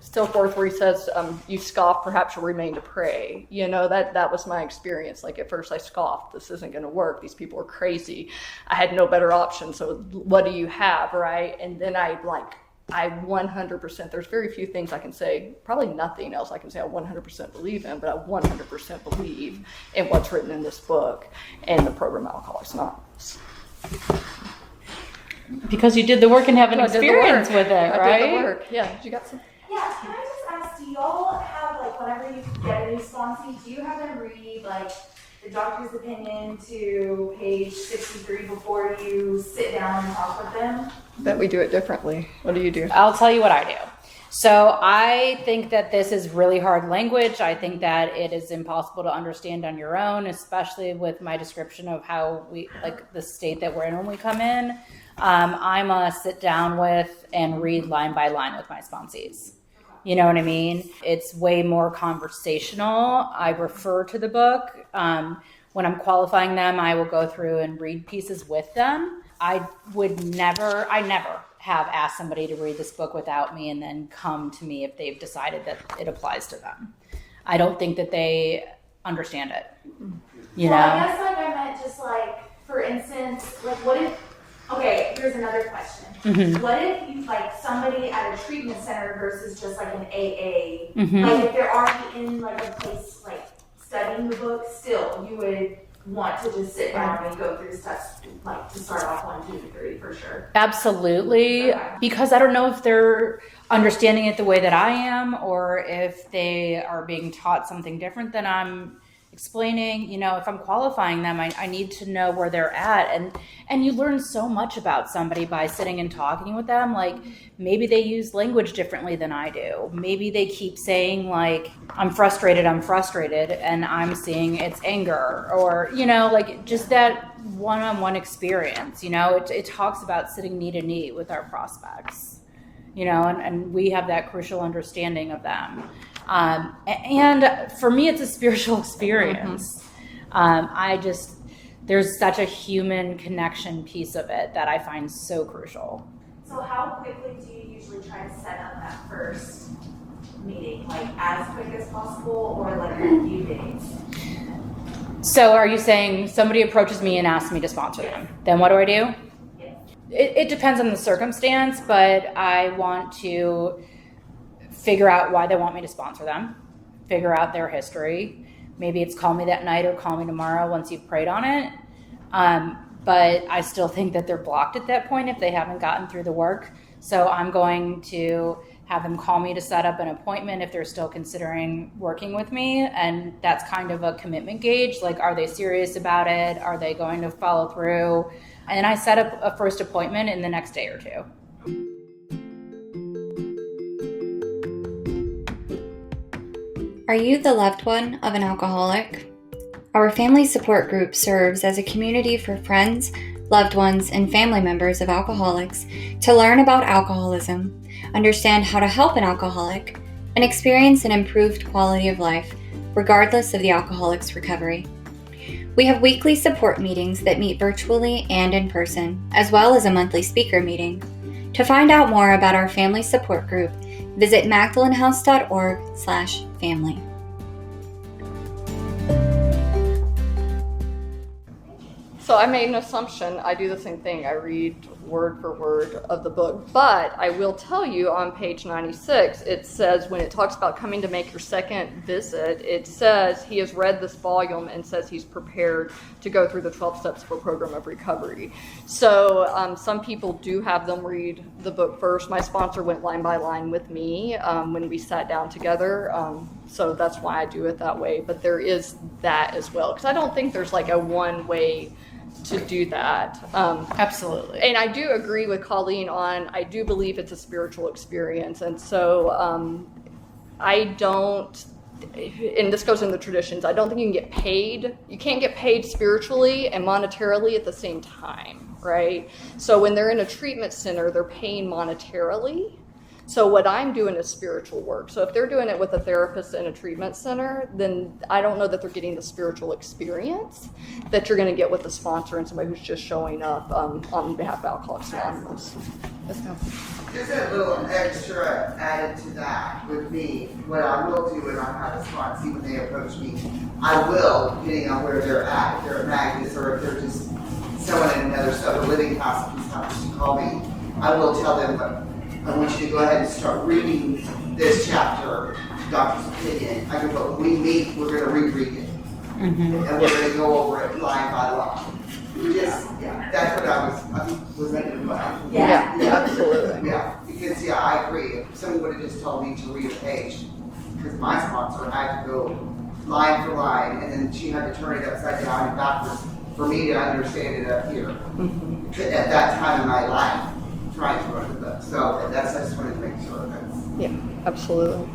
Speaker 3: Still Forth, where he says, you scoff, perhaps you'll remain to pray. You know, that was my experience. Like at first I scoffed, this isn't going to work. These people are crazy. I had no better option. So what do you have, right? And then I 100%, there's very few things I can say, probably nothing else I can say I 100% believe in, but I 100% believe in what's written in this book and the program Alcoholics Anonymous.
Speaker 2: Because you did the work and have an experience with it, right?
Speaker 3: I did the work, yeah. You got some?
Speaker 5: Yeah, can I just ask, do y'all have, like, whenever you get a new sponsee, do you have them read, like, the doctor's opinion to page 63 before you sit down and talk with them?
Speaker 3: Bet we do it differently. What do you do?
Speaker 2: I'll tell you what I do. So I think that this is really hard language. I think that it is impossible to understand on your own, especially with my description of how we, like the state that we're in when we come in. I'm a sit down with and read line by line with my sponsees. You know what I mean? It's way more conversational. I refer to the book. When I'm qualifying them, I will go through and read pieces with them. I never have asked somebody to read this book without me and then come to me if they've decided that it applies to them. I don't think that they understand it. You know?
Speaker 5: I guess like I meant just like, for instance, like what if, okay, here's another question.
Speaker 2: Mm-hmm.
Speaker 5: What if you like somebody at a treatment center versus just like an AA,
Speaker 2: Mm-hmm.
Speaker 5: like if they're already in like a place like studying the book, still you would want to just sit down and go through stuff like to start off 1, 2, 3 for sure.
Speaker 2: Absolutely.
Speaker 5: Okay.
Speaker 2: Because I don't know if they're understanding it the way that I am or if they are being taught something different than I'm explaining. You know, if I'm qualifying them, I need to know where they're at. And you learn so much about somebody by sitting and talking with them. Like maybe they use language differently than I do. Maybe they keep saying like, I'm frustrated, and I'm seeing it's anger, or, you know, like just that one-on-one experience. You know, it talks about sitting knee to knee with our prospects, you know, and we have that crucial understanding of them. And for me, it's a spiritual experience. There's such a human connection piece of it that I find so crucial.
Speaker 5: So how quickly do you usually try to set up that first meeting? Like as quick as possible or like a few days?
Speaker 2: So are you saying somebody approaches me and asks me to sponsor them? Then what do I do?
Speaker 5: Yeah.
Speaker 2: It depends on the circumstance, but I want to figure out why they want me to sponsor them, figure out their history. Maybe it's call me that night or call me tomorrow once you've prayed on it. But I still think that they're blocked at that point if they haven't gotten through the work. So I'm going to have them call me to set up an appointment if they're still considering working with me. And that's kind of a commitment gauge. Like, are they serious about it? Are they going to follow through? And I set up a first appointment in the next day or two.
Speaker 6: Are you the loved one of an alcoholic? Our family support group serves as a community for friends, loved ones, and family members of alcoholics to learn about alcoholism, understand how to help an alcoholic, and experience an improved quality of life, regardless of the alcoholic's recovery. We have weekly support meetings that meet virtually and in person, as well as a monthly speaker meeting. To find out more about our family support group, visit magdalenhouse.org/family.
Speaker 3: So I made an assumption. I do the same thing. I read word for word of the book. But I will tell you on page 96, it says when it talks about coming to make your second visit, it says he has read this volume and says he's prepared to go through the 12 steps of a program of recovery. So some people do have them read the book first. My sponsor went line by line with me when we sat down together. So that's why I do it that way. But there is that as well. Because I don't think there's like a one way to do that.
Speaker 2: Absolutely.
Speaker 3: And I do agree with Colleen on, I do believe it's a spiritual experience. And so I don't, and this goes in the traditions, I don't think you can get paid. You can't get paid spiritually and monetarily at the same time, right? So when they're in a treatment center, they're paying monetarily. So what I'm doing is spiritual work. So if they're doing it with a therapist in a treatment center, then I don't know that they're getting the spiritual experience that you're going to get with a sponsor and somebody who's just showing up on behalf of Alcoholics Anonymous. Yes, ma'am.
Speaker 7: Just a little extra added to that would be what I will do when I have a sponsee when they approach me. I will, depending on where they're at, if they're at Magnus or if they're just someone in another sober living house, if he's not to call me, I will tell them what I want you to go ahead and start reading this chapter, Doctor's Opinion. I go, but when we meet, we're going to reread it. Mm-hmm. And we're going to go over it line by line. That's what I was thinking about.
Speaker 3: Yeah, absolutely.
Speaker 7: Yeah, because I agree. If someone would have just told me to read a page, because my sponsor had to go line for line, and then she had to turn it upside down and backwards for me to understand it up here. Mm-hmm. At that time in my life. Trying to run the book. So I just wanted to make sure
Speaker 3: Yeah, absolutely.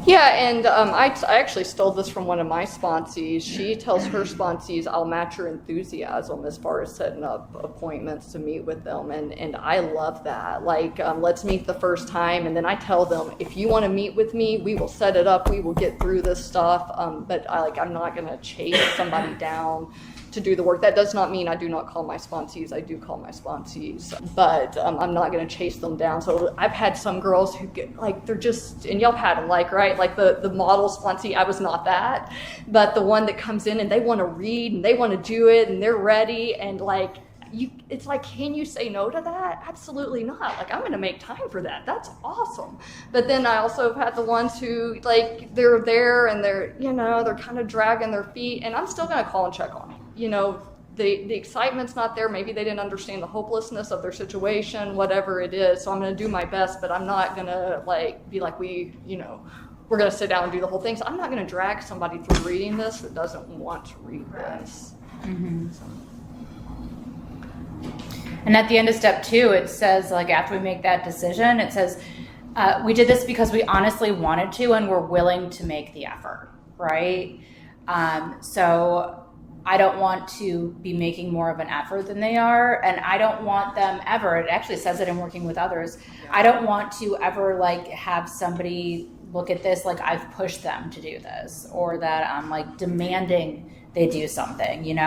Speaker 3: Yeah, and I actually stole this from one of my sponsees. She tells her sponsees, I'll match your enthusiasm as far as setting up appointments to meet with them. And I love that. Like, let's meet the first time. And then I tell them, if you want to meet with me, we will set it up. We will get through this stuff. But I'm not going to chase somebody down to do the work. That does not mean I do not call my sponsees. I do call my sponsees, but I'm not going to chase them down. So I've had some girls who get like, they're just, and y'all had them right? Like the model sponsee, I was not that, but the one that comes in and they want to read and they want to do it and they're ready and like, it's like, can you say no to that? Absolutely not. Like, I'm going to make time for that. That's awesome. But then I also have had the ones who like, they're there and they're, they're kind of dragging their feet and I'm still going to call and check on them. The excitement's not there. Maybe they didn't understand the hopelessness of their situation, whatever it is. So I'm going to do my best, but I'm not going to be like, we're going to sit down and do the whole thing. So I'm not going to drag somebody through reading this that doesn't want to read this.
Speaker 2: Mm-hmm. And at the end of step 2, it says, like, after we make that decision, it says, we did this because we honestly wanted to and we're willing to make the effort, right? So I don't want to be making more of an effort than they are, and I don't want them ever, it actually says it in working with others, I don't want to ever have somebody look at this like I've pushed them to do this, or that I'm like demanding they do something.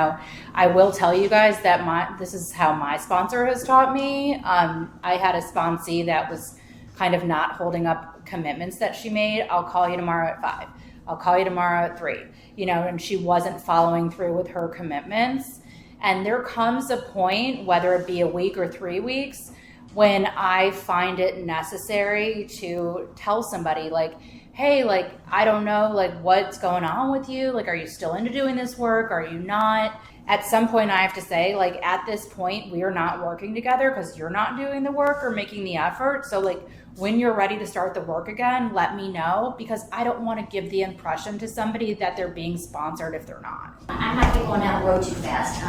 Speaker 2: I will tell you guys that this is how my sponsor has taught me. I had a sponsee that was kind of not holding up commitments that she made. I'll call you tomorrow at 5. I'll call you tomorrow at 3, and she wasn't following through with her commitments. And there comes a point, whether it be a week or 3 weeks, when I find it necessary to tell somebody like, hey, like, I don't know, like, what's going on with you? Like, are you still into doing this work? Are you not? At some point I have to say, like, at this point, we are not working together because you're not doing the work or making the effort. So like, when you're ready to start the work again, let me know, because I don't want to give the impression to somebody that they're being sponsored if they're not.
Speaker 8: I might be going down the road too fast.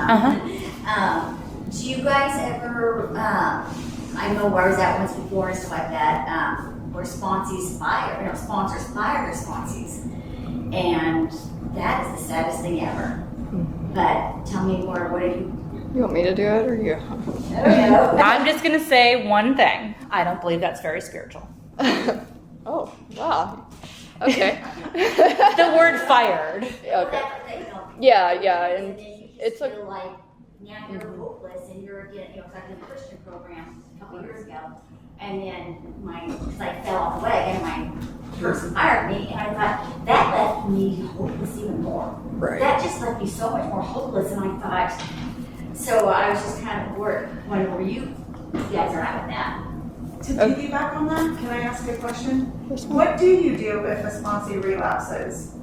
Speaker 8: Do you guys ever, I know where I was at once before and stuff like that, where sponsors fire their sponsees. And that is the saddest thing ever. But tell me more, what did you?
Speaker 3: You want me to do it or you?
Speaker 2: I'm just going to say one thing. I don't believe that's very spiritual.
Speaker 3: Oh, wow. Okay.
Speaker 2: The word fired.
Speaker 8: Okay.
Speaker 3: Yeah, and it's
Speaker 8: a like now you're hopeless and you're getting, I was in a Christian program a couple years ago, and then because I fell off the wagon, my person fired me, and I thought that left me hopeless even more.
Speaker 3: Right.
Speaker 8: That just left me so much more hopeless, and I thought, so I was just kind of worried, when were you guys are at with that?
Speaker 5: To piggyback on that, can I ask a question? What do you do if a sponsee relapses?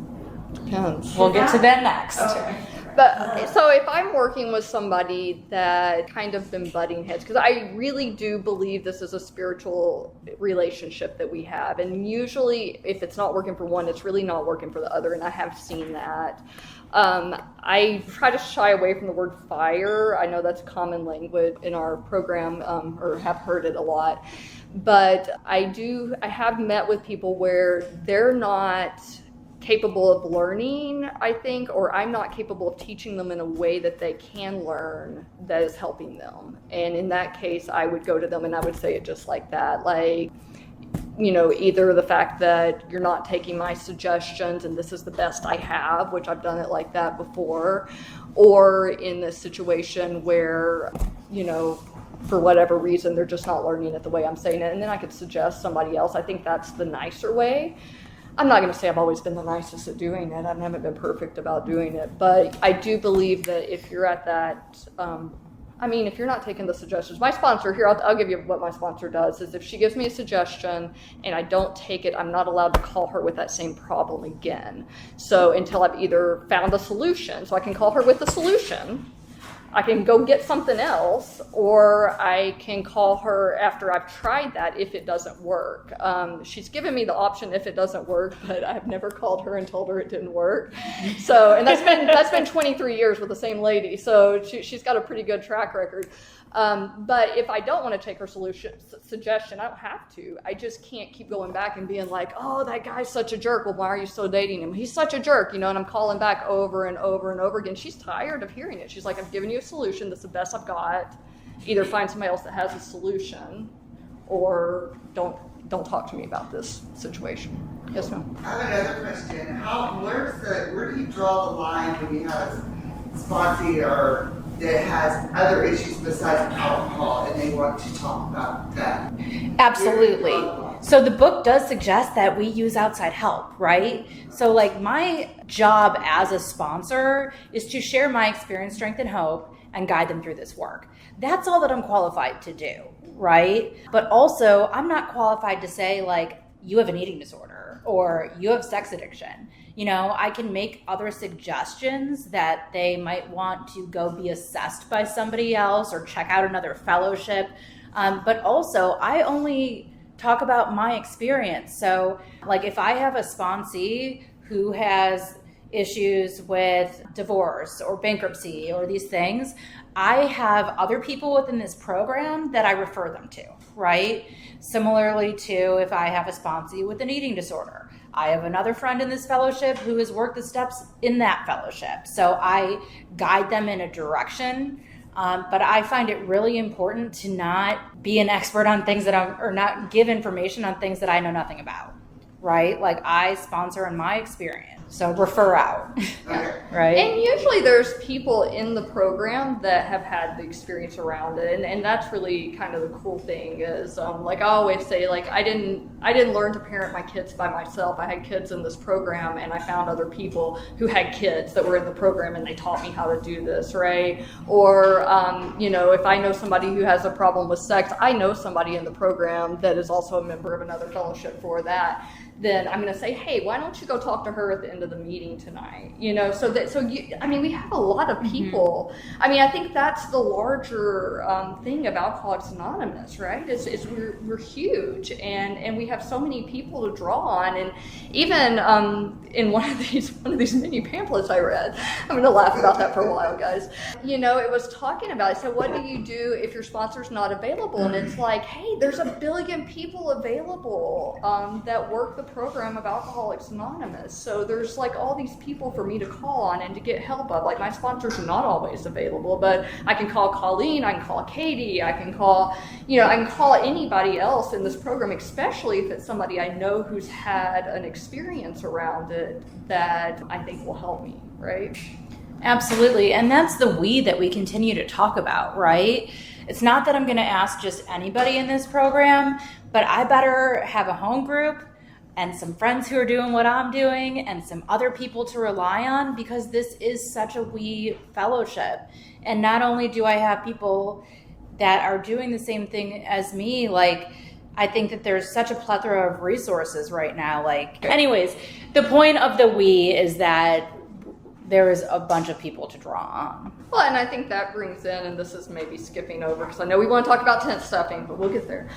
Speaker 3: Depends.
Speaker 2: We'll get to that next.
Speaker 5: Okay.
Speaker 3: But so if I'm working with somebody that kind of been butting heads, because I really do believe this is a spiritual relationship that we have, and usually if it's not working for one, it's really not working for the other, and I have seen that. I try to shy away from the word fire. I know that's common language in our program, or have heard it a lot, but I have met with people where they're not capable of learning, I think, or I'm not capable of teaching them in a way that they can learn that is helping them. And in that case, I would go to them and I would say it just like that, like, either the fact that you're not taking my suggestions and this is the best I have, which I've done it like that before, or in this situation where, for whatever reason, they're just not learning it the way I'm saying it. And then I could suggest somebody else. I think that's the nicer way. I'm not going to say I've always been the nicest at doing it. I haven't been perfect about doing it. But I do believe that if you're at that, if you're not taking the suggestions, my sponsor here, I'll give you what my sponsor does, is if she gives me a suggestion and I don't take it, I'm not allowed to call her with that same problem again. So until I've either found a solution, so I can call her with the solution, I can go get something else, or I can call her after I've tried that if it doesn't work. She's given me the option if it doesn't work, but I've never called her and told her it didn't work. So, and that's been 23 years with the same lady, so she's got a pretty good track record. But if I don't want to take her suggestion, I don't have to. I just can't keep going back and being like, oh, that guy's such a jerk. Well, why are you still dating him? He's such a jerk, and I'm calling back over and over and over again. She's tired of hearing it. She's like, I've given you a solution. That's the best I've got. Either find somebody else that has a solution, or don't talk to me about this situation. Yes, ma'am.
Speaker 7: I have another question. Where do you draw the line when you have a sponsee or that has other issues besides alcohol and they want to talk about that?
Speaker 2: Absolutely. So the book does suggest that we use outside help, right? So like my job as a sponsor is to share my experience, strength, and hope and guide them through this work. That's all that I'm qualified to do, right? But also I'm not qualified to say like, you have an eating disorder or you have sex addiction. I can make other suggestions that they might want to go be assessed by somebody else or check out another fellowship. But also I only talk about my experience. So like if I have a sponsee who has issues with divorce or bankruptcy or these things, I have other people within this program that I refer them to, right? Similarly to if I have a sponsee with an eating disorder, I have another friend in this fellowship who has worked the steps in that fellowship. So I guide them in a direction. But I find it really important to not be an expert on things or not give information on things that I know nothing about, right? Like I sponsor in my experience. So refer out, right?
Speaker 3: And usually there's people in the program that have had the experience around it, and that's really kind of the cool thing is, like I always say, like I didn't learn to parent my kids by myself. I had kids in this program, and I found other people who had kids that were in the program, and they taught me how to do this, right? Or if I know somebody who has a problem with sex, I know somebody in the program that is also a member of another fellowship for that. Then I'm going to say, hey, why don't you go talk to her at the end of the meeting tonight? We have a lot of people. Mm-hmm. I think that's the larger thing of Alcoholics Anonymous, right? Is we're huge, and we have so many people to draw on, and even in one of these mini pamphlets I read, I'm going to laugh about that for a while, guys. It was talking about it. So what do you do if your sponsor's not available? And it's like, hey, there's 1 billion people available that work the program of Alcoholics Anonymous. So there's like all these people for me to call on and to get help of. Like my sponsors are not always available, but I can call Colleen, I can call Katie, I can call anybody else in this program, especially if it's somebody I know who's had an experience around it that I think will help me, right?
Speaker 2: Absolutely. And that's the we that we continue to talk about, right? It's not that I'm going to ask just anybody in this program, but I better have a home group and some friends who are doing what I'm doing and some other people to rely on, because this is such a we fellowship. And not only do I have people that are doing the same thing as me, like I think that there's such a plethora of resources right now. Anyways, the point of the we is that there is a bunch of people to draw on.
Speaker 3: Well, and I think that brings in, and this is maybe skipping over, because I know we want to talk about tent stuffing, but we'll get there.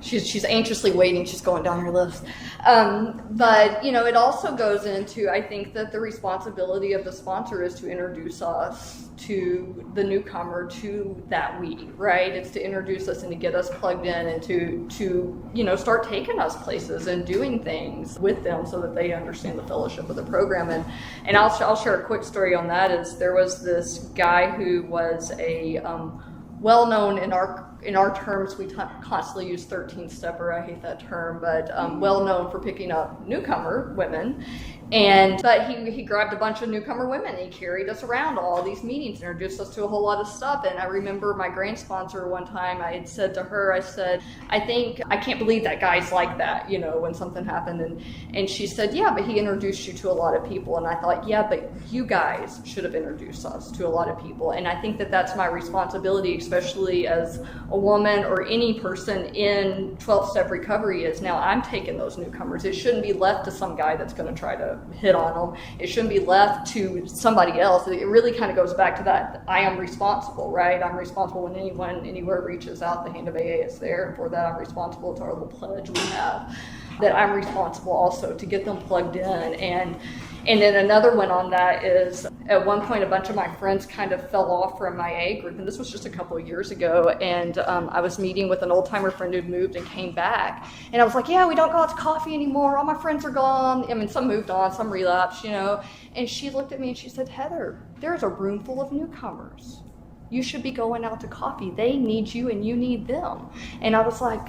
Speaker 3: She's anxiously waiting. She's going down her list. But, it also goes into, I think that the responsibility of the sponsor is to introduce us to the newcomer to that we, right? It's to introduce us and to get us plugged in and to start taking us places and doing things with them so that they understand the fellowship of the program. And I'll share a quick story on that. Is there was this guy who was a well-known in our terms, we constantly use 13-stepper. I hate that term, but well-known for picking up newcomer women. But he grabbed a bunch of newcomer women. He carried us around all these meetings, introduced us to a whole lot of stuff. And I remember my grand sponsor one time, I had said to her, I said, I can't believe that guy's like that, when something happened. And she said, yeah, but he introduced you to a lot of people. And I thought, yeah, but you guys should have introduced us to a lot of people. And I think that that's my responsibility, especially as a woman or any person in 12-step recovery, is now I'm taking those newcomers. It shouldn't be left to some guy that's going to try to hit on them. It shouldn't be left to somebody else. It really kind of goes back to that I am responsible, right? I'm responsible when anyone anywhere reaches out. The hand of AA is there, and for that I'm responsible. To our little pledge we have, that I'm responsible also to get them plugged in. And then another one on that is at one point, a bunch of my friends kind of fell off from my A group, and this was just a couple of years ago, and I was meeting with an old-timer friend who'd moved and came back, and I was like, yeah, we don't go out to coffee anymore, all my friends are gone. I mean, some moved on, some relapsed, and she looked at me and she said, Heather, there's a room full of newcomers. You should be going out to coffee. They need you and you need them. And I was like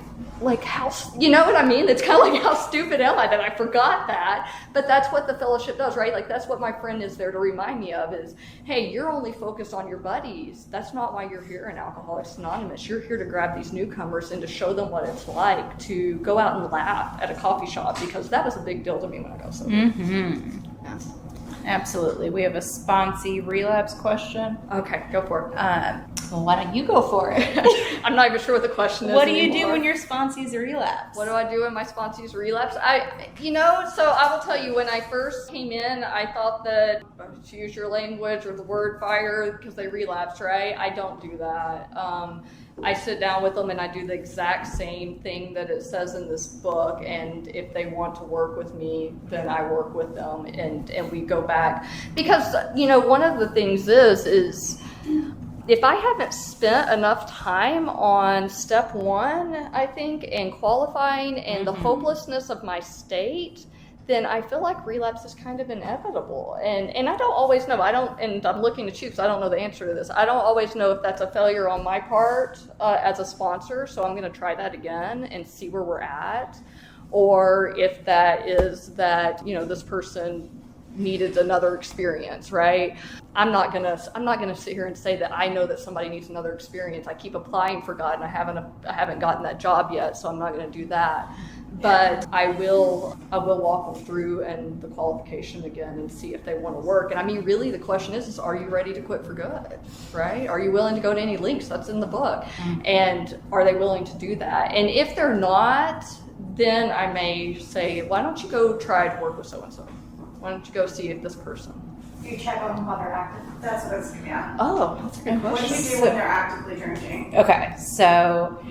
Speaker 3: how, you know what I mean? It's kind of like, how stupid am I that I forgot that? But that's what the fellowship does, right? Like, that's what my friend is there to remind me of is, hey, you're only focused on your buddies. That's not why you're here in Alcoholics Anonymous. You're here to grab these newcomers and to show them what it's like to go out and laugh at a coffee shop, because that was a big deal to me when I got sober.
Speaker 2: Mm-hmm.
Speaker 3: Yeah.
Speaker 2: Absolutely. We have a sponsee relapse question.
Speaker 3: Okay, go for it.
Speaker 2: Well, why don't you go for it?
Speaker 3: I'm not even sure what the question is
Speaker 2: What do you
Speaker 3: anymore.
Speaker 2: do when your sponsees relapse?
Speaker 3: What do I do when my sponsees relapse? So I will tell you, when I first came in, I thought that, to use your language or the word fire, because they relapse, right? I don't do that. I sit down with them and I do the exact same thing that it says in this book, and if they want to work with me, then I work with them and we go back. Because, one of the things is if I haven't spent enough time on step one, I think, and qualifying and the hopelessness of my state, then I feel like relapse is kind of inevitable. And I don't always know. And I'm looking at you because I don't know the answer to this. I don't always know if that's a failure on my part as a sponsor, so I'm going to try that again and see where we're at. Or if that is that, this person needed another experience, right? I'm not gonna sit here and say that I know that somebody needs another experience. I keep applying for God and I haven't gotten that job yet, so I'm not gonna do that. But I will walk them through and the qualification again and see if they want to work. And I mean, really, the question is are you ready to quit for good, right? Are you willing to go to any links? That's in the book. And are they willing to do that? And if they're not, then I may say, why don't you go try to work with so-and-so? Why don't you go see if this person?
Speaker 5: You check on them while they're active. That's what it's, yeah.
Speaker 3: Oh, that's a good
Speaker 5: What
Speaker 3: question.
Speaker 5: do you do when they're actively drinking?
Speaker 2: Okay, so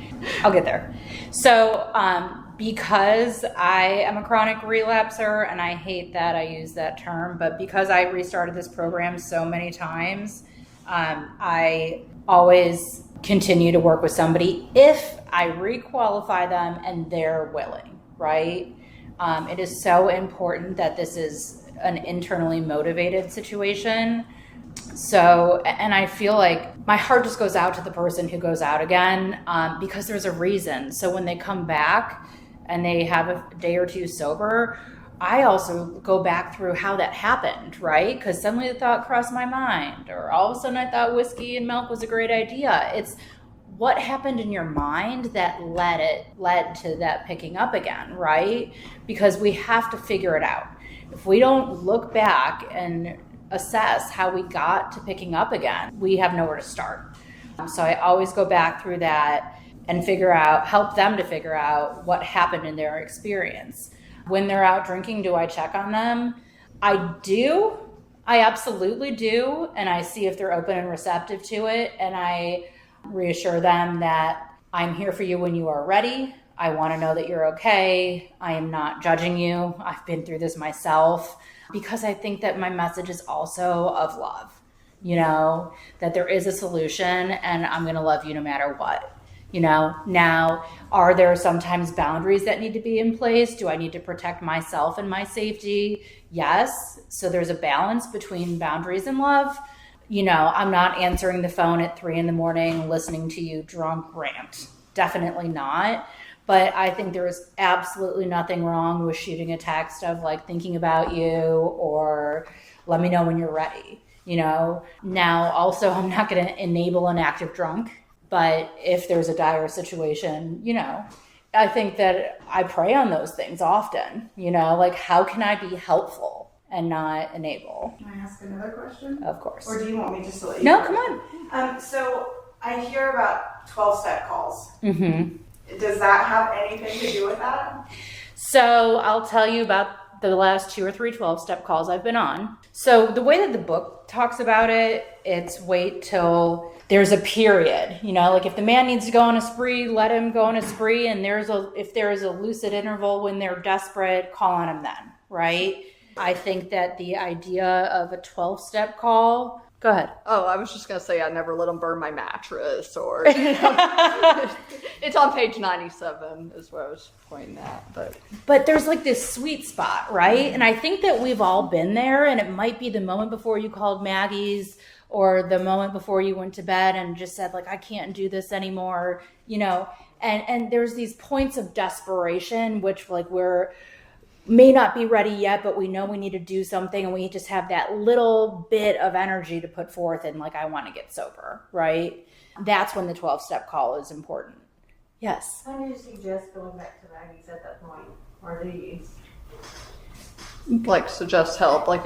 Speaker 2: I'll get there. So because I am a chronic relapser, and I hate that I use that term, but because I restarted this program so many times, I always continue to work with somebody if I requalify them and they're willing, right? It is so important that this is an internally motivated situation. So, and I feel like my heart just goes out to the person who goes out again, because there's a reason. So when they come back and they have a day or two sober, I also go back through how that happened, right? Because suddenly the thought crossed my mind, or all of a sudden I thought whiskey and milk was a great idea. It's what happened in your mind that led to that picking up again, right? Because we have to figure it out. If we don't look back and assess how we got to picking up again, we have nowhere to start. So I always go back through that and help them to figure out what happened in their experience. When they're out drinking, do I check on them? I do. I absolutely do. And I see if they're open and receptive to it. And I reassure them that I'm here for you when you are ready. I want to know that you're okay. I am not judging you. I've been through this myself, because I think that my message is also of love, that there is a solution and I'm going to love you no matter what. Now, are there sometimes boundaries that need to be in place? Do I need to protect myself and my safety? Yes. So there's a balance between boundaries and love. I'm not answering the phone at 3 a.m. listening to you drunk rant. Definitely not. But I think there is absolutely nothing wrong with shooting a text of like thinking about you, or let me know when you're ready. Now also I'm not going to enable an active drunk, but if there's a dire situation, I think that I prey on those things often, like how can I be helpful and not enable?
Speaker 5: Can I ask another question?
Speaker 2: Of course.
Speaker 5: Or do you want me just to let you
Speaker 2: No,
Speaker 5: go?
Speaker 2: come on.
Speaker 5: So I hear about 12-step calls.
Speaker 2: Mm-hmm.
Speaker 5: Does that have anything to do with that?
Speaker 2: So I'll tell you about the last 2 or 3 12-step calls I've been on. So the way that the book talks about it, it's wait till there's a period. Like if the man needs to go on a spree, let him go on a spree. And if there is a lucid interval when they're desperate, call on him then, right? I think that the idea of a 12-step call, go ahead.
Speaker 3: Oh, I was just going to say I never let them burn my mattress or, it's on page 97 is what I was pointing at.
Speaker 2: But there's like this sweet spot, right? And I think that we've all been there, and it might be the moment before you called Maggie's or the moment before you went to bed and just said like, I can't do this anymore, and there's these points of desperation, which like may not be ready yet, but we know we need to do something, and we just have that little bit of energy to put forth and like, I want to get sober, right? That's when the 12-step call is important. Yes.
Speaker 4: When do you suggest going back to Maggie's at that point? Or do you
Speaker 3: Like suggest help, like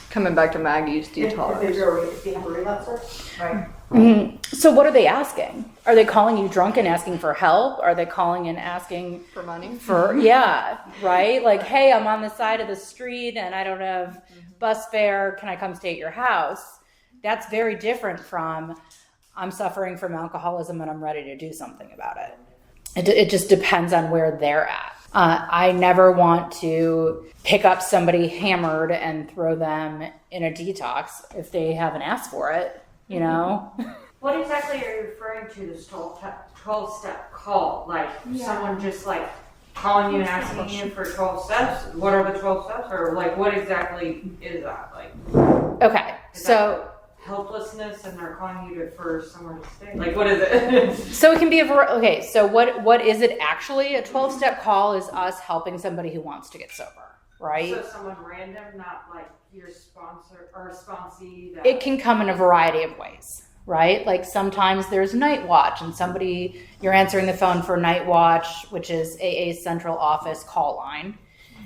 Speaker 3: coming back to Maggie's detox.
Speaker 4: if they have a relapse, right?
Speaker 2: Mm-hmm. So what are they asking? Are they calling you drunk and asking for help? Are they calling and asking
Speaker 3: For money?
Speaker 2: Yeah, right? Like, hey, I'm on the side of the street and I don't have bus fare. Can I come stay at your house? That's very different from I'm suffering from alcoholism and I'm ready to do something about it. It just depends on where they're at. I never want to pick up somebody hammered and throw them in a detox if they haven't asked for it,
Speaker 9: What exactly are you referring to, this 12-step call? Like someone just like calling you and asking you for 12 steps? What are the 12 steps? Or like what exactly is that? Like,
Speaker 2: okay, so
Speaker 9: helplessness and they're calling you for somewhere to stay? Like what is it?
Speaker 2: So it can be okay, so what is it actually? A 12-step call is us helping somebody who wants to get sober, right?
Speaker 9: So someone random, not like your sponsor or sponsee?
Speaker 2: It can come in a variety of ways, right? Like sometimes there's night watch and you're answering the phone for night watch, which is AA's central office call line.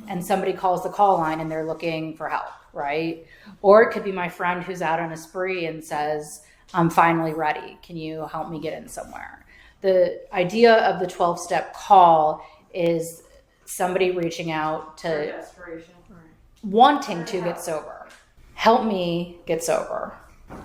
Speaker 2: And somebody calls the call line and they're looking for help, right? Or it could be my friend who's out on a spree and says, I'm finally ready. Can you help me get in somewhere? The idea of the 12-step call is somebody reaching out to
Speaker 9: desperation.
Speaker 2: wanting to get sober. Help me get sober.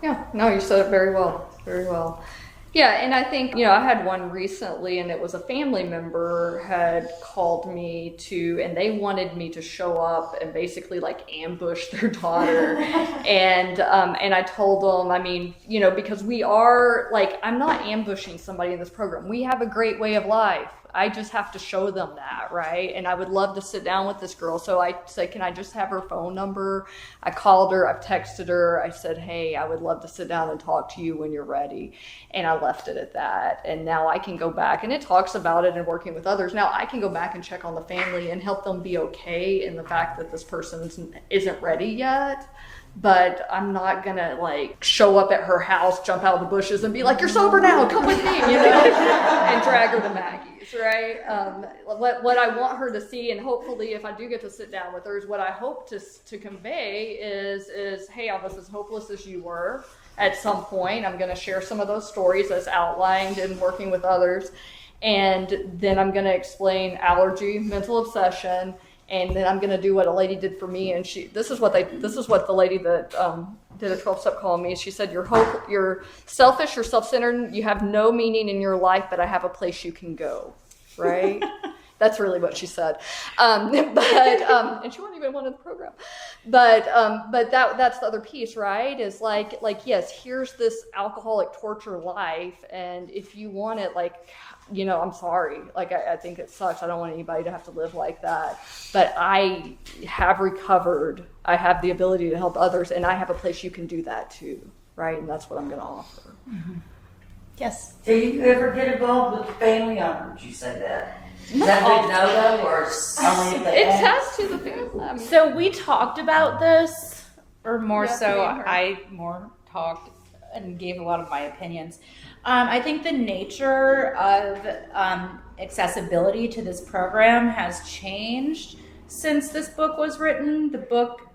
Speaker 3: Yeah, no, you said it very well. Very well. Yeah, and I think, I had one recently, and it was a family member had called me and they wanted me to show up and basically like ambush their daughter. and I told them, because we are like, I'm not ambushing somebody in this program. We have a great way of life. I just have to show them that, right? And I would love to sit down with this girl. So I said, can I just have her phone number? I called her, I've texted her. I said, hey, I would love to sit down and talk to you when you're ready. And I left it at that. And now I can go back, and it talks about it and working with others. Now I can go back and check on the family and help them be okay in the fact that this person isn't ready yet. But I'm not gonna like show up at her house, jump out of the bushes and be like, you're sober now, come with me, and drag her to Maggie's, right? What I want her to see, and hopefully if I do get to sit down with her, is what I hope to convey is, hey, I was as hopeless as you were at some point. I'm gonna share some of those stories as outlined in working with others. And then I'm gonna explain allergy, mental obsession, and then I'm going to do what a lady did for me. And this is what the lady that did a 12-step call on me. She said, you're selfish, you're self-centered, you have no meaning in your life, but I have a place you can go, right? That's really what she said. And she wasn't even one in the program. But that's the other piece, right? Is like, yes, here's this alcoholic torture life. And if you want it, I'm sorry. I think it sucks. I don't want anybody to have to live like that. But I have recovered. I have the ability to help others, and I have a place you can do that too, right? And that's what I'm going to offer.
Speaker 2: Mm-hmm. Yes.
Speaker 10: Do you ever get involved with the family? I heard you say that. Is that a big no-no, or only if they
Speaker 3: ask? It has to the family.
Speaker 2: So we talked about this, or more so, I more talked and gave a lot of my opinions. I think the nature of accessibility to this program has changed since this book was written. The book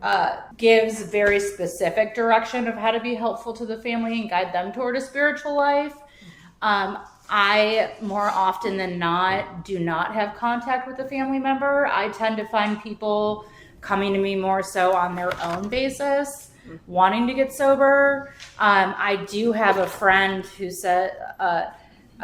Speaker 2: gives very specific direction of how to be helpful to the family and guide them toward a spiritual life. I, more often than not, do not have contact with a family member. I tend to find people coming to me more so on their own basis, wanting to get sober. I do have a friend who said, a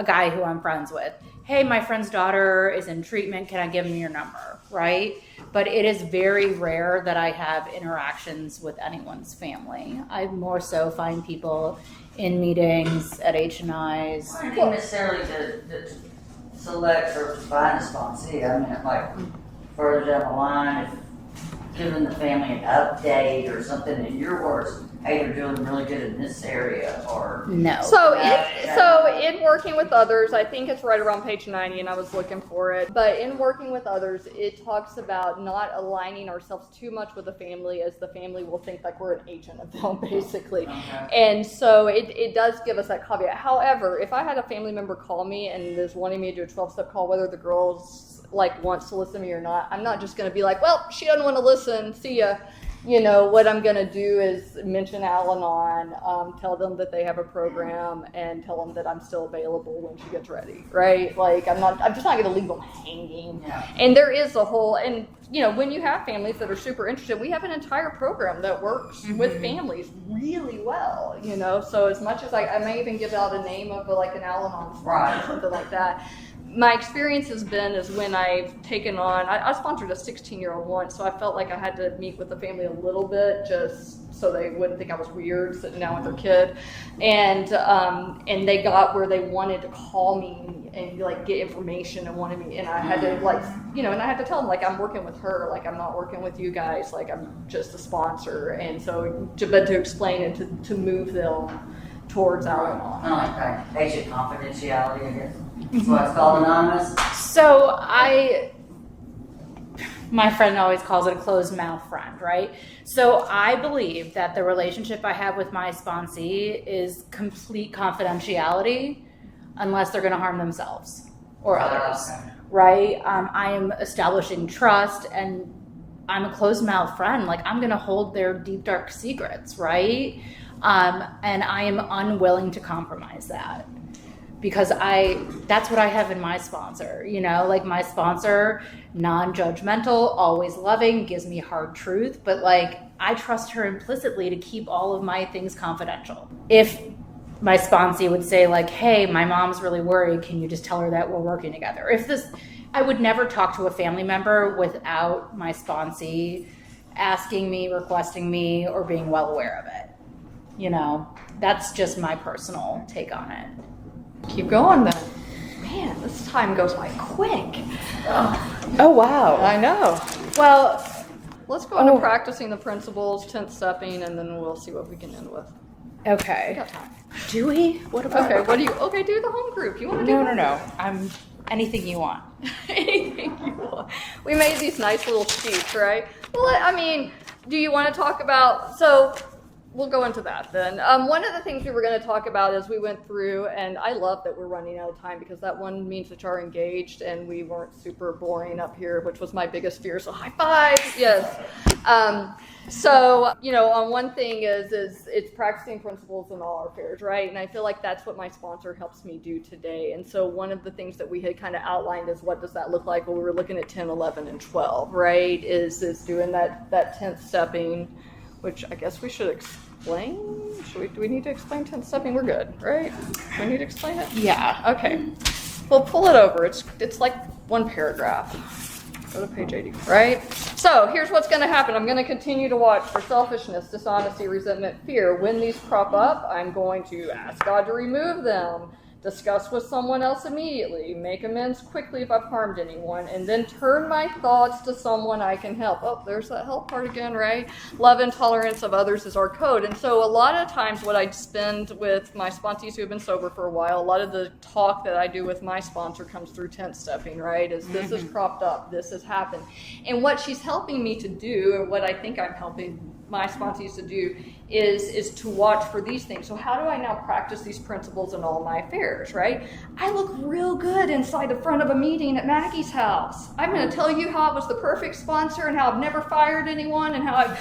Speaker 2: guy who I'm friends with, hey, my friend's daughter is in treatment, can I give them your number, right? But it is very rare that I have interactions with anyone's family. I more so find people in meetings at H&Is.
Speaker 10: I don't think necessarily to select or find a sponsee. I mean, like further down the line, if giving the family an update or something in your words, hey, they're doing really good in this area, or
Speaker 2: no.
Speaker 3: So in working with others, I think it's right around page 90, and I was looking for it. But in working with others, it talks about not aligning ourselves too much with the family, as the family will think like we're an agent of them, basically.
Speaker 10: Okay.
Speaker 3: And so it does give us that caveat. However, if I had a family member call me and is wanting me to do a 12-step call, whether the girls like wants to listen to me or not, I'm not just going to be like, well, she doesn't want to listen, see ya. You know, what I'm going to do is mention Al-Anon, tell them that they have a program, and tell them that I'm still available when she gets ready, right? Like, I'm just not going to leave them hanging.
Speaker 10: Yeah.
Speaker 3: And there is a whole, and, you know, when you have families that are super interested, we have an entire program that works with families really well, you know? So as much as I may even give out a name of like an Al-Anon sponsor or something like that, my experience has been is when I've taken on, I sponsored a 16-year-old once, so I felt like I had to meet with the family a little bit just so they wouldn't think I was weird sitting down with their kid. And they got where they wanted to call me and like get information and wanted me, and I had to like, you know, and I had to tell them like I'm working with her, like I'm not working with you guys, like I'm just a sponsor. And so, but to explain it, to move them towards Al-Anon.
Speaker 10: kind of like patient confidentiality, I guess. That's why it's called anonymous.
Speaker 2: So my friend always calls it a closed mouth friend, right? So I believe that the relationship I have with my sponsee is complete confidentiality unless they're going to harm themselves or others, right? I am establishing trust, and I'm a closed mouth friend. Like, I'm going to hold their deep, dark secrets, right? And I am unwilling to compromise that. Because that's what I have in my sponsor, you know, like my sponsor, non-judgmental, always loving, gives me hard truth, but like I trust her implicitly to keep all of my things confidential. If my sponsee would say like, hey, my mom's really worried, can you just tell her that we're working together? I would never talk to a family member without my sponsee asking me, requesting me, or being well aware of it. You know, that's just my personal take on it.
Speaker 3: Keep going then. Man, this time goes by quick.
Speaker 2: Oh wow.
Speaker 3: I know.
Speaker 2: Well,
Speaker 3: let's go into practicing the principles, 10th stepping, and then we'll see what we can end with.
Speaker 2: Okay.
Speaker 3: We got time.
Speaker 2: Do we? What about?
Speaker 3: Okay, do the home group. You want to do?
Speaker 2: No. I'm anything you want.
Speaker 3: Anything you want. We made these nice little sheets, right? Well, I mean, do you want to talk about, we'll go into that then. One of the things we were going to talk about as we went through, and I love that we're running out of time because that one means that you're engaged and we weren't super boring up here, which was my biggest fear. So high five, yes. On one thing is it's practicing principles in all our affairs, right? And I feel like that's what my sponsor helps me do today. And so one of the things that we had kind of outlined is what does that look like? Well, we were looking at 10, 11, and 12, right? Is doing that 10th stepping, which I guess we should explain. Do we need to explain 10th stepping? We're good, right? Do we need to explain it?
Speaker 2: Yeah.
Speaker 3: Okay. Well, pull it over. It's like one paragraph. Go to page 80, right? So here's what's going to happen. I'm going to continue to watch for selfishness, dishonesty, resentment, fear. When these crop up, I'm going to ask God to remove them. Discuss with someone else immediately, make amends quickly if I've harmed anyone, and then turn my thoughts to someone I can help. Oh, there's that help part again, right? Love and tolerance of others is our code. And so a lot of times what I spend with my sponsees who have been sober for a while, a lot of the talk that I do with my sponsor comes through 10th stepping, right? Is this has cropped up, this has happened. And what she's helping me to do, and what I think I'm helping my sponsees to do, is to watch for these things. So how do I now practice these principles in all my affairs, right? I look real good inside the front of a meeting at Maggie's house. I'm going to tell you how I was the perfect sponsor and how I've never fired anyone and how I've,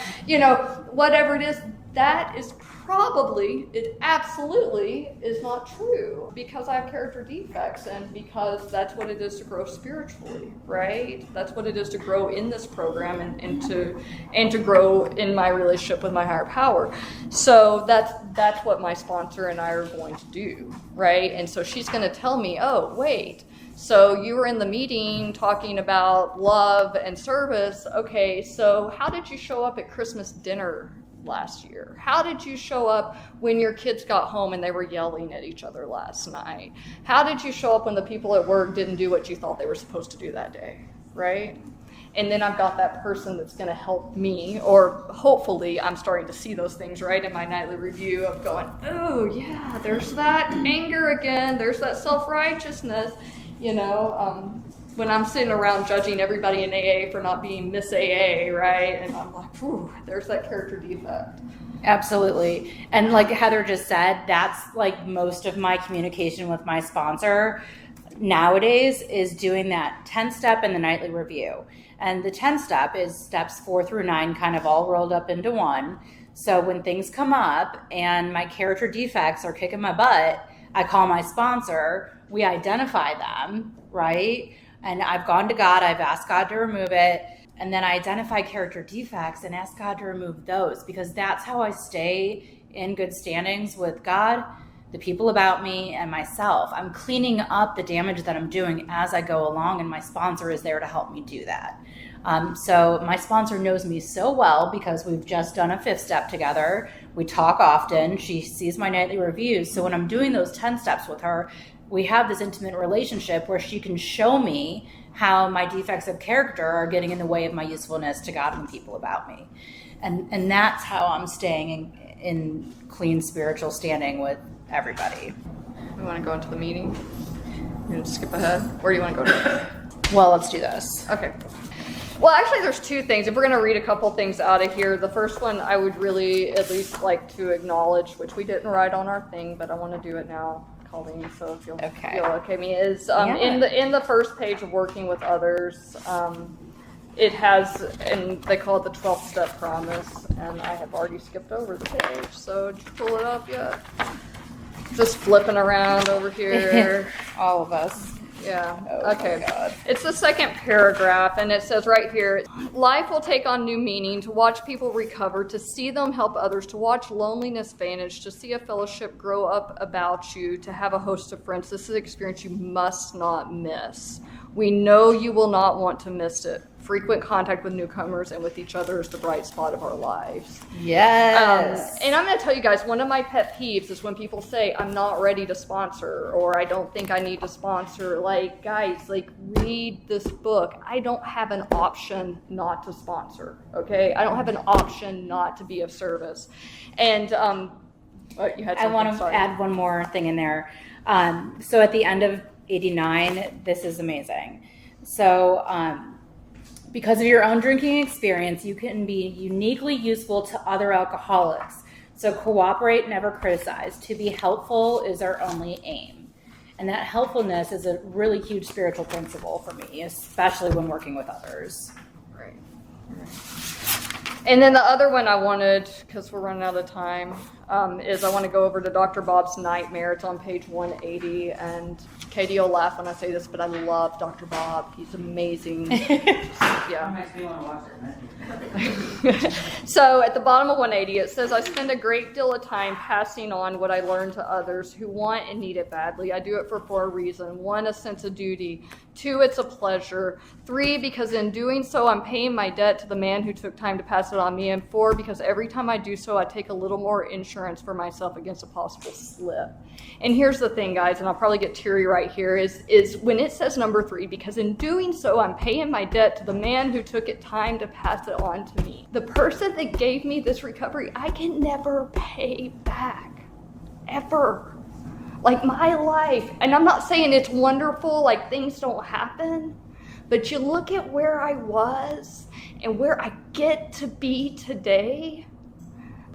Speaker 3: whatever it is. That is it absolutely is not true because I have character defects and because that's what it is to grow spiritually, right? That's what it is to grow in this program and to grow in my relationship with my higher power. So that's what my sponsor and I are going to do, right? And so she's going to tell me, oh, wait, So you were in the meeting talking about love and service. Okay, so how did you show up at Christmas dinner last year? How did you show up when your kids got home and they were yelling at each other last night? How did you show up when the people at work didn't do what you thought they were supposed to do that day, right? And then I've got that person that's going to help me, or hopefully I'm starting to see those things, right, in my nightly review of going, oh yeah, there's that anger again, there's that self-righteousness, when I'm sitting around judging everybody in AA for not being Miss AA, right? And I'm like, whew, there's that character defect.
Speaker 2: Absolutely. And like Heather just said, that's like most of my communication with my sponsor nowadays is doing that 10-step in the nightly review. And the 10-step is steps 4 through 9 kind of all rolled up into one. So when things come up and my character defects are kicking my butt, I call my sponsor, we identify them, right? And I've gone to God, I've asked God to remove it, and then I identify character defects and ask God to remove those, because that's how I stay in good standings with God, the people about me, and myself. I'm cleaning up the damage that I'm doing as I go along, and my sponsor is there to help me do that. So my sponsor knows me so well because we've just done a 5th step together. We talk often. She sees my nightly reviews. So when I'm doing those 10 steps with her, we have this intimate relationship where she can show me how my defects of character are getting in the way of my usefulness to God and the people about me. And that's how I'm staying in clean spiritual standing with everybody.
Speaker 3: We want to go into the meeting? You want to skip ahead? Where do you want to go to?
Speaker 2: Well, let's do this.
Speaker 3: Okay. Well, actually, there's 2 things. If we're going to read a couple things out of here, the first one I would really at least like to acknowledge, which we didn't write on our thing, but I want to do it now, Colleen, so if you'll feel okay me, is in the first page of working with others, it has, and they call it the 12th step promise, and I have already skipped over the page, so did you pull it up yet? Just flipping around over here.
Speaker 2: All of us.
Speaker 3: Yeah.
Speaker 2: Oh,
Speaker 3: okay.
Speaker 2: my God.
Speaker 3: It's the second paragraph, and it says right here, life will take on new meaning, to watch people recover, to see them help others, to watch loneliness vanish, to see a fellowship grow up about you, to have a host of friends. This is an experience you must not miss. We know you will not want to miss it. Frequent contact with newcomers and with each other is the bright spot of our lives.
Speaker 2: Yes.
Speaker 3: And I'm going to tell you guys, one of my pet peeves is when people say, I'm not ready to sponsor, or I don't think I need to sponsor. Like, guys, like, read this book. I don't have an option not to sponsor, okay? I don't have an option not to be of service. And you had
Speaker 2: I want to add one more thing in there. So at the end of 89, this is amazing. So, because of your own drinking experience, you can be uniquely useful to other alcoholics. So cooperate, never criticize. To be helpful is our only aim. And that helpfulness is a really huge spiritual principle for me, especially when working with others.
Speaker 3: Right. And then the other one I wanted, because we're running out of time, is I want to go over to Dr. Bob's Nightmare. It's on page 180, and Katie will laugh when I say this, but I love Dr. Bob. He's amazing. Yeah.
Speaker 10: Makes me want to watch it.
Speaker 3: So at the bottom of 180, it says, I spend a great deal of time passing on what I learned to others who want and need it badly. I do it for 4 reasons. 1, a sense of duty. 2, it's a pleasure. 3, because in doing so, I'm paying my debt to the man who took time to pass it on me. And 4, because every time I do so, I take a little more insurance for myself against a possible slip. And here's the thing, guys, and I'll probably get teary right here, is when it says number 3, because in doing so, I'm paying my debt to the man who took it time to pass it on to me. The person that gave me this recovery, I can never pay back. Ever. Like my life. And I'm not saying it's wonderful, like things don't happen, but you look at where I was and where I get to be today,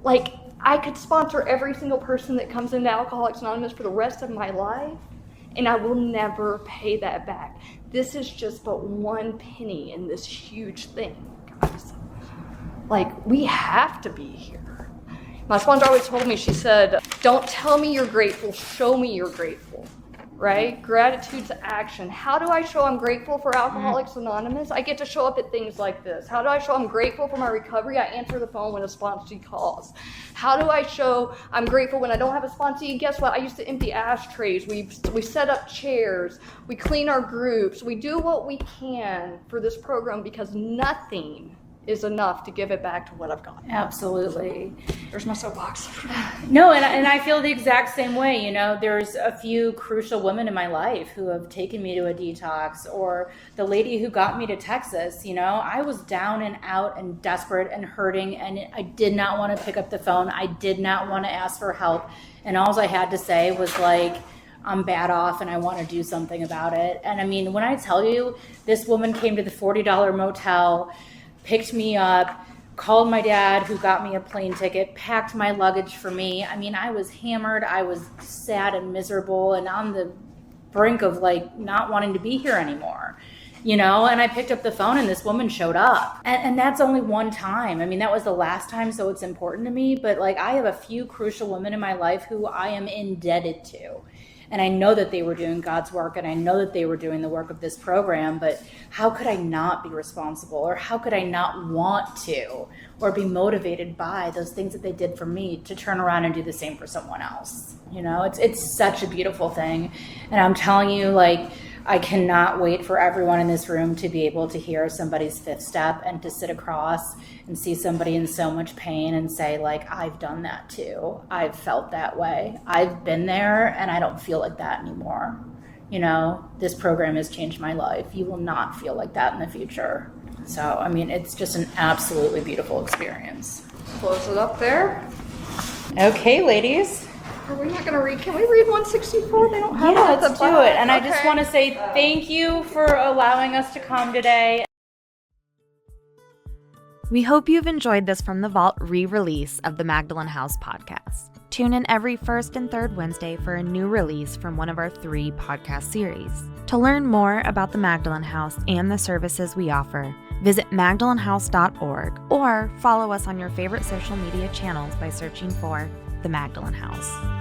Speaker 3: like I could sponsor every single person that comes into Alcoholics Anonymous for the rest of my life, and I will never pay that back. This is just but 1 penny in this huge thing, guys. Like, we have to be here. My sponsor always told me, she said, don't tell me you're grateful, show me you're grateful. right? Gratitude to action. How do I show I'm grateful for Alcoholics Anonymous? I get to show up at things like this. How do I show I'm grateful for my recovery? I answer the phone when a sponsee calls. How do I show I'm grateful when I don't have a sponsee? Guess what? I used to empty ashtrays. We set up chairs. We clean our groups. We do what we can for this program because nothing is enough to give it back to what I've got.
Speaker 2: Absolutely.
Speaker 3: There's my soapbox.
Speaker 2: No, and I feel the exact same way. You know, there's a few crucial women in my life who have taken me to a detox, or the lady who got me to Texas. You know, I was down and out and desperate and hurting, and I did not want to pick up the phone. I did not want to ask for help. And all I had to say was like, I'm bad off and I want to do something about it. And I mean, when I tell you, this woman came to the $40 motel, picked me up, called my dad who got me a plane ticket, packed my luggage for me. I mean, I was hammered, I was sad and miserable and on the brink of like not wanting to be here anymore, you know, and I picked up the phone and this woman showed up. And that's only one time. I mean, that was the last time, so it's important to me, but like I have a few crucial women in my life who I am indebted to. And I know that they were doing God's work and I know that they were doing the work of this program, but how could I not be responsible, or how could I not want to, or be motivated by those things that they did for me to turn around and do the same for someone else? You know, it's such a beautiful thing. And I'm telling you, like, I cannot wait for everyone in this room to be able to hear somebody's fifth step and to sit across and see somebody in so much pain and say, like, I've done that too. I've felt that way. I've been there and I don't feel like that anymore. You know, this program has changed my life. You will not feel like that in the future. So, I mean, it's just an absolutely beautiful experience.
Speaker 3: Close it up there.
Speaker 2: Okay, ladies.
Speaker 3: Are we not going to read? Can we read 164? They don't have it at the
Speaker 2: let's do it. And I just want to say thank you for allowing us to come today.
Speaker 1: We hope you've enjoyed this From the Vault re-release of the Magdalen House podcast. Tune in every first and third Wednesday for a new release from one of our 3 podcast series. To learn more about the Magdalen House and the services we offer, visit magdalenhouse.org or follow us on your favorite social media channels by searching for The Magdalen House.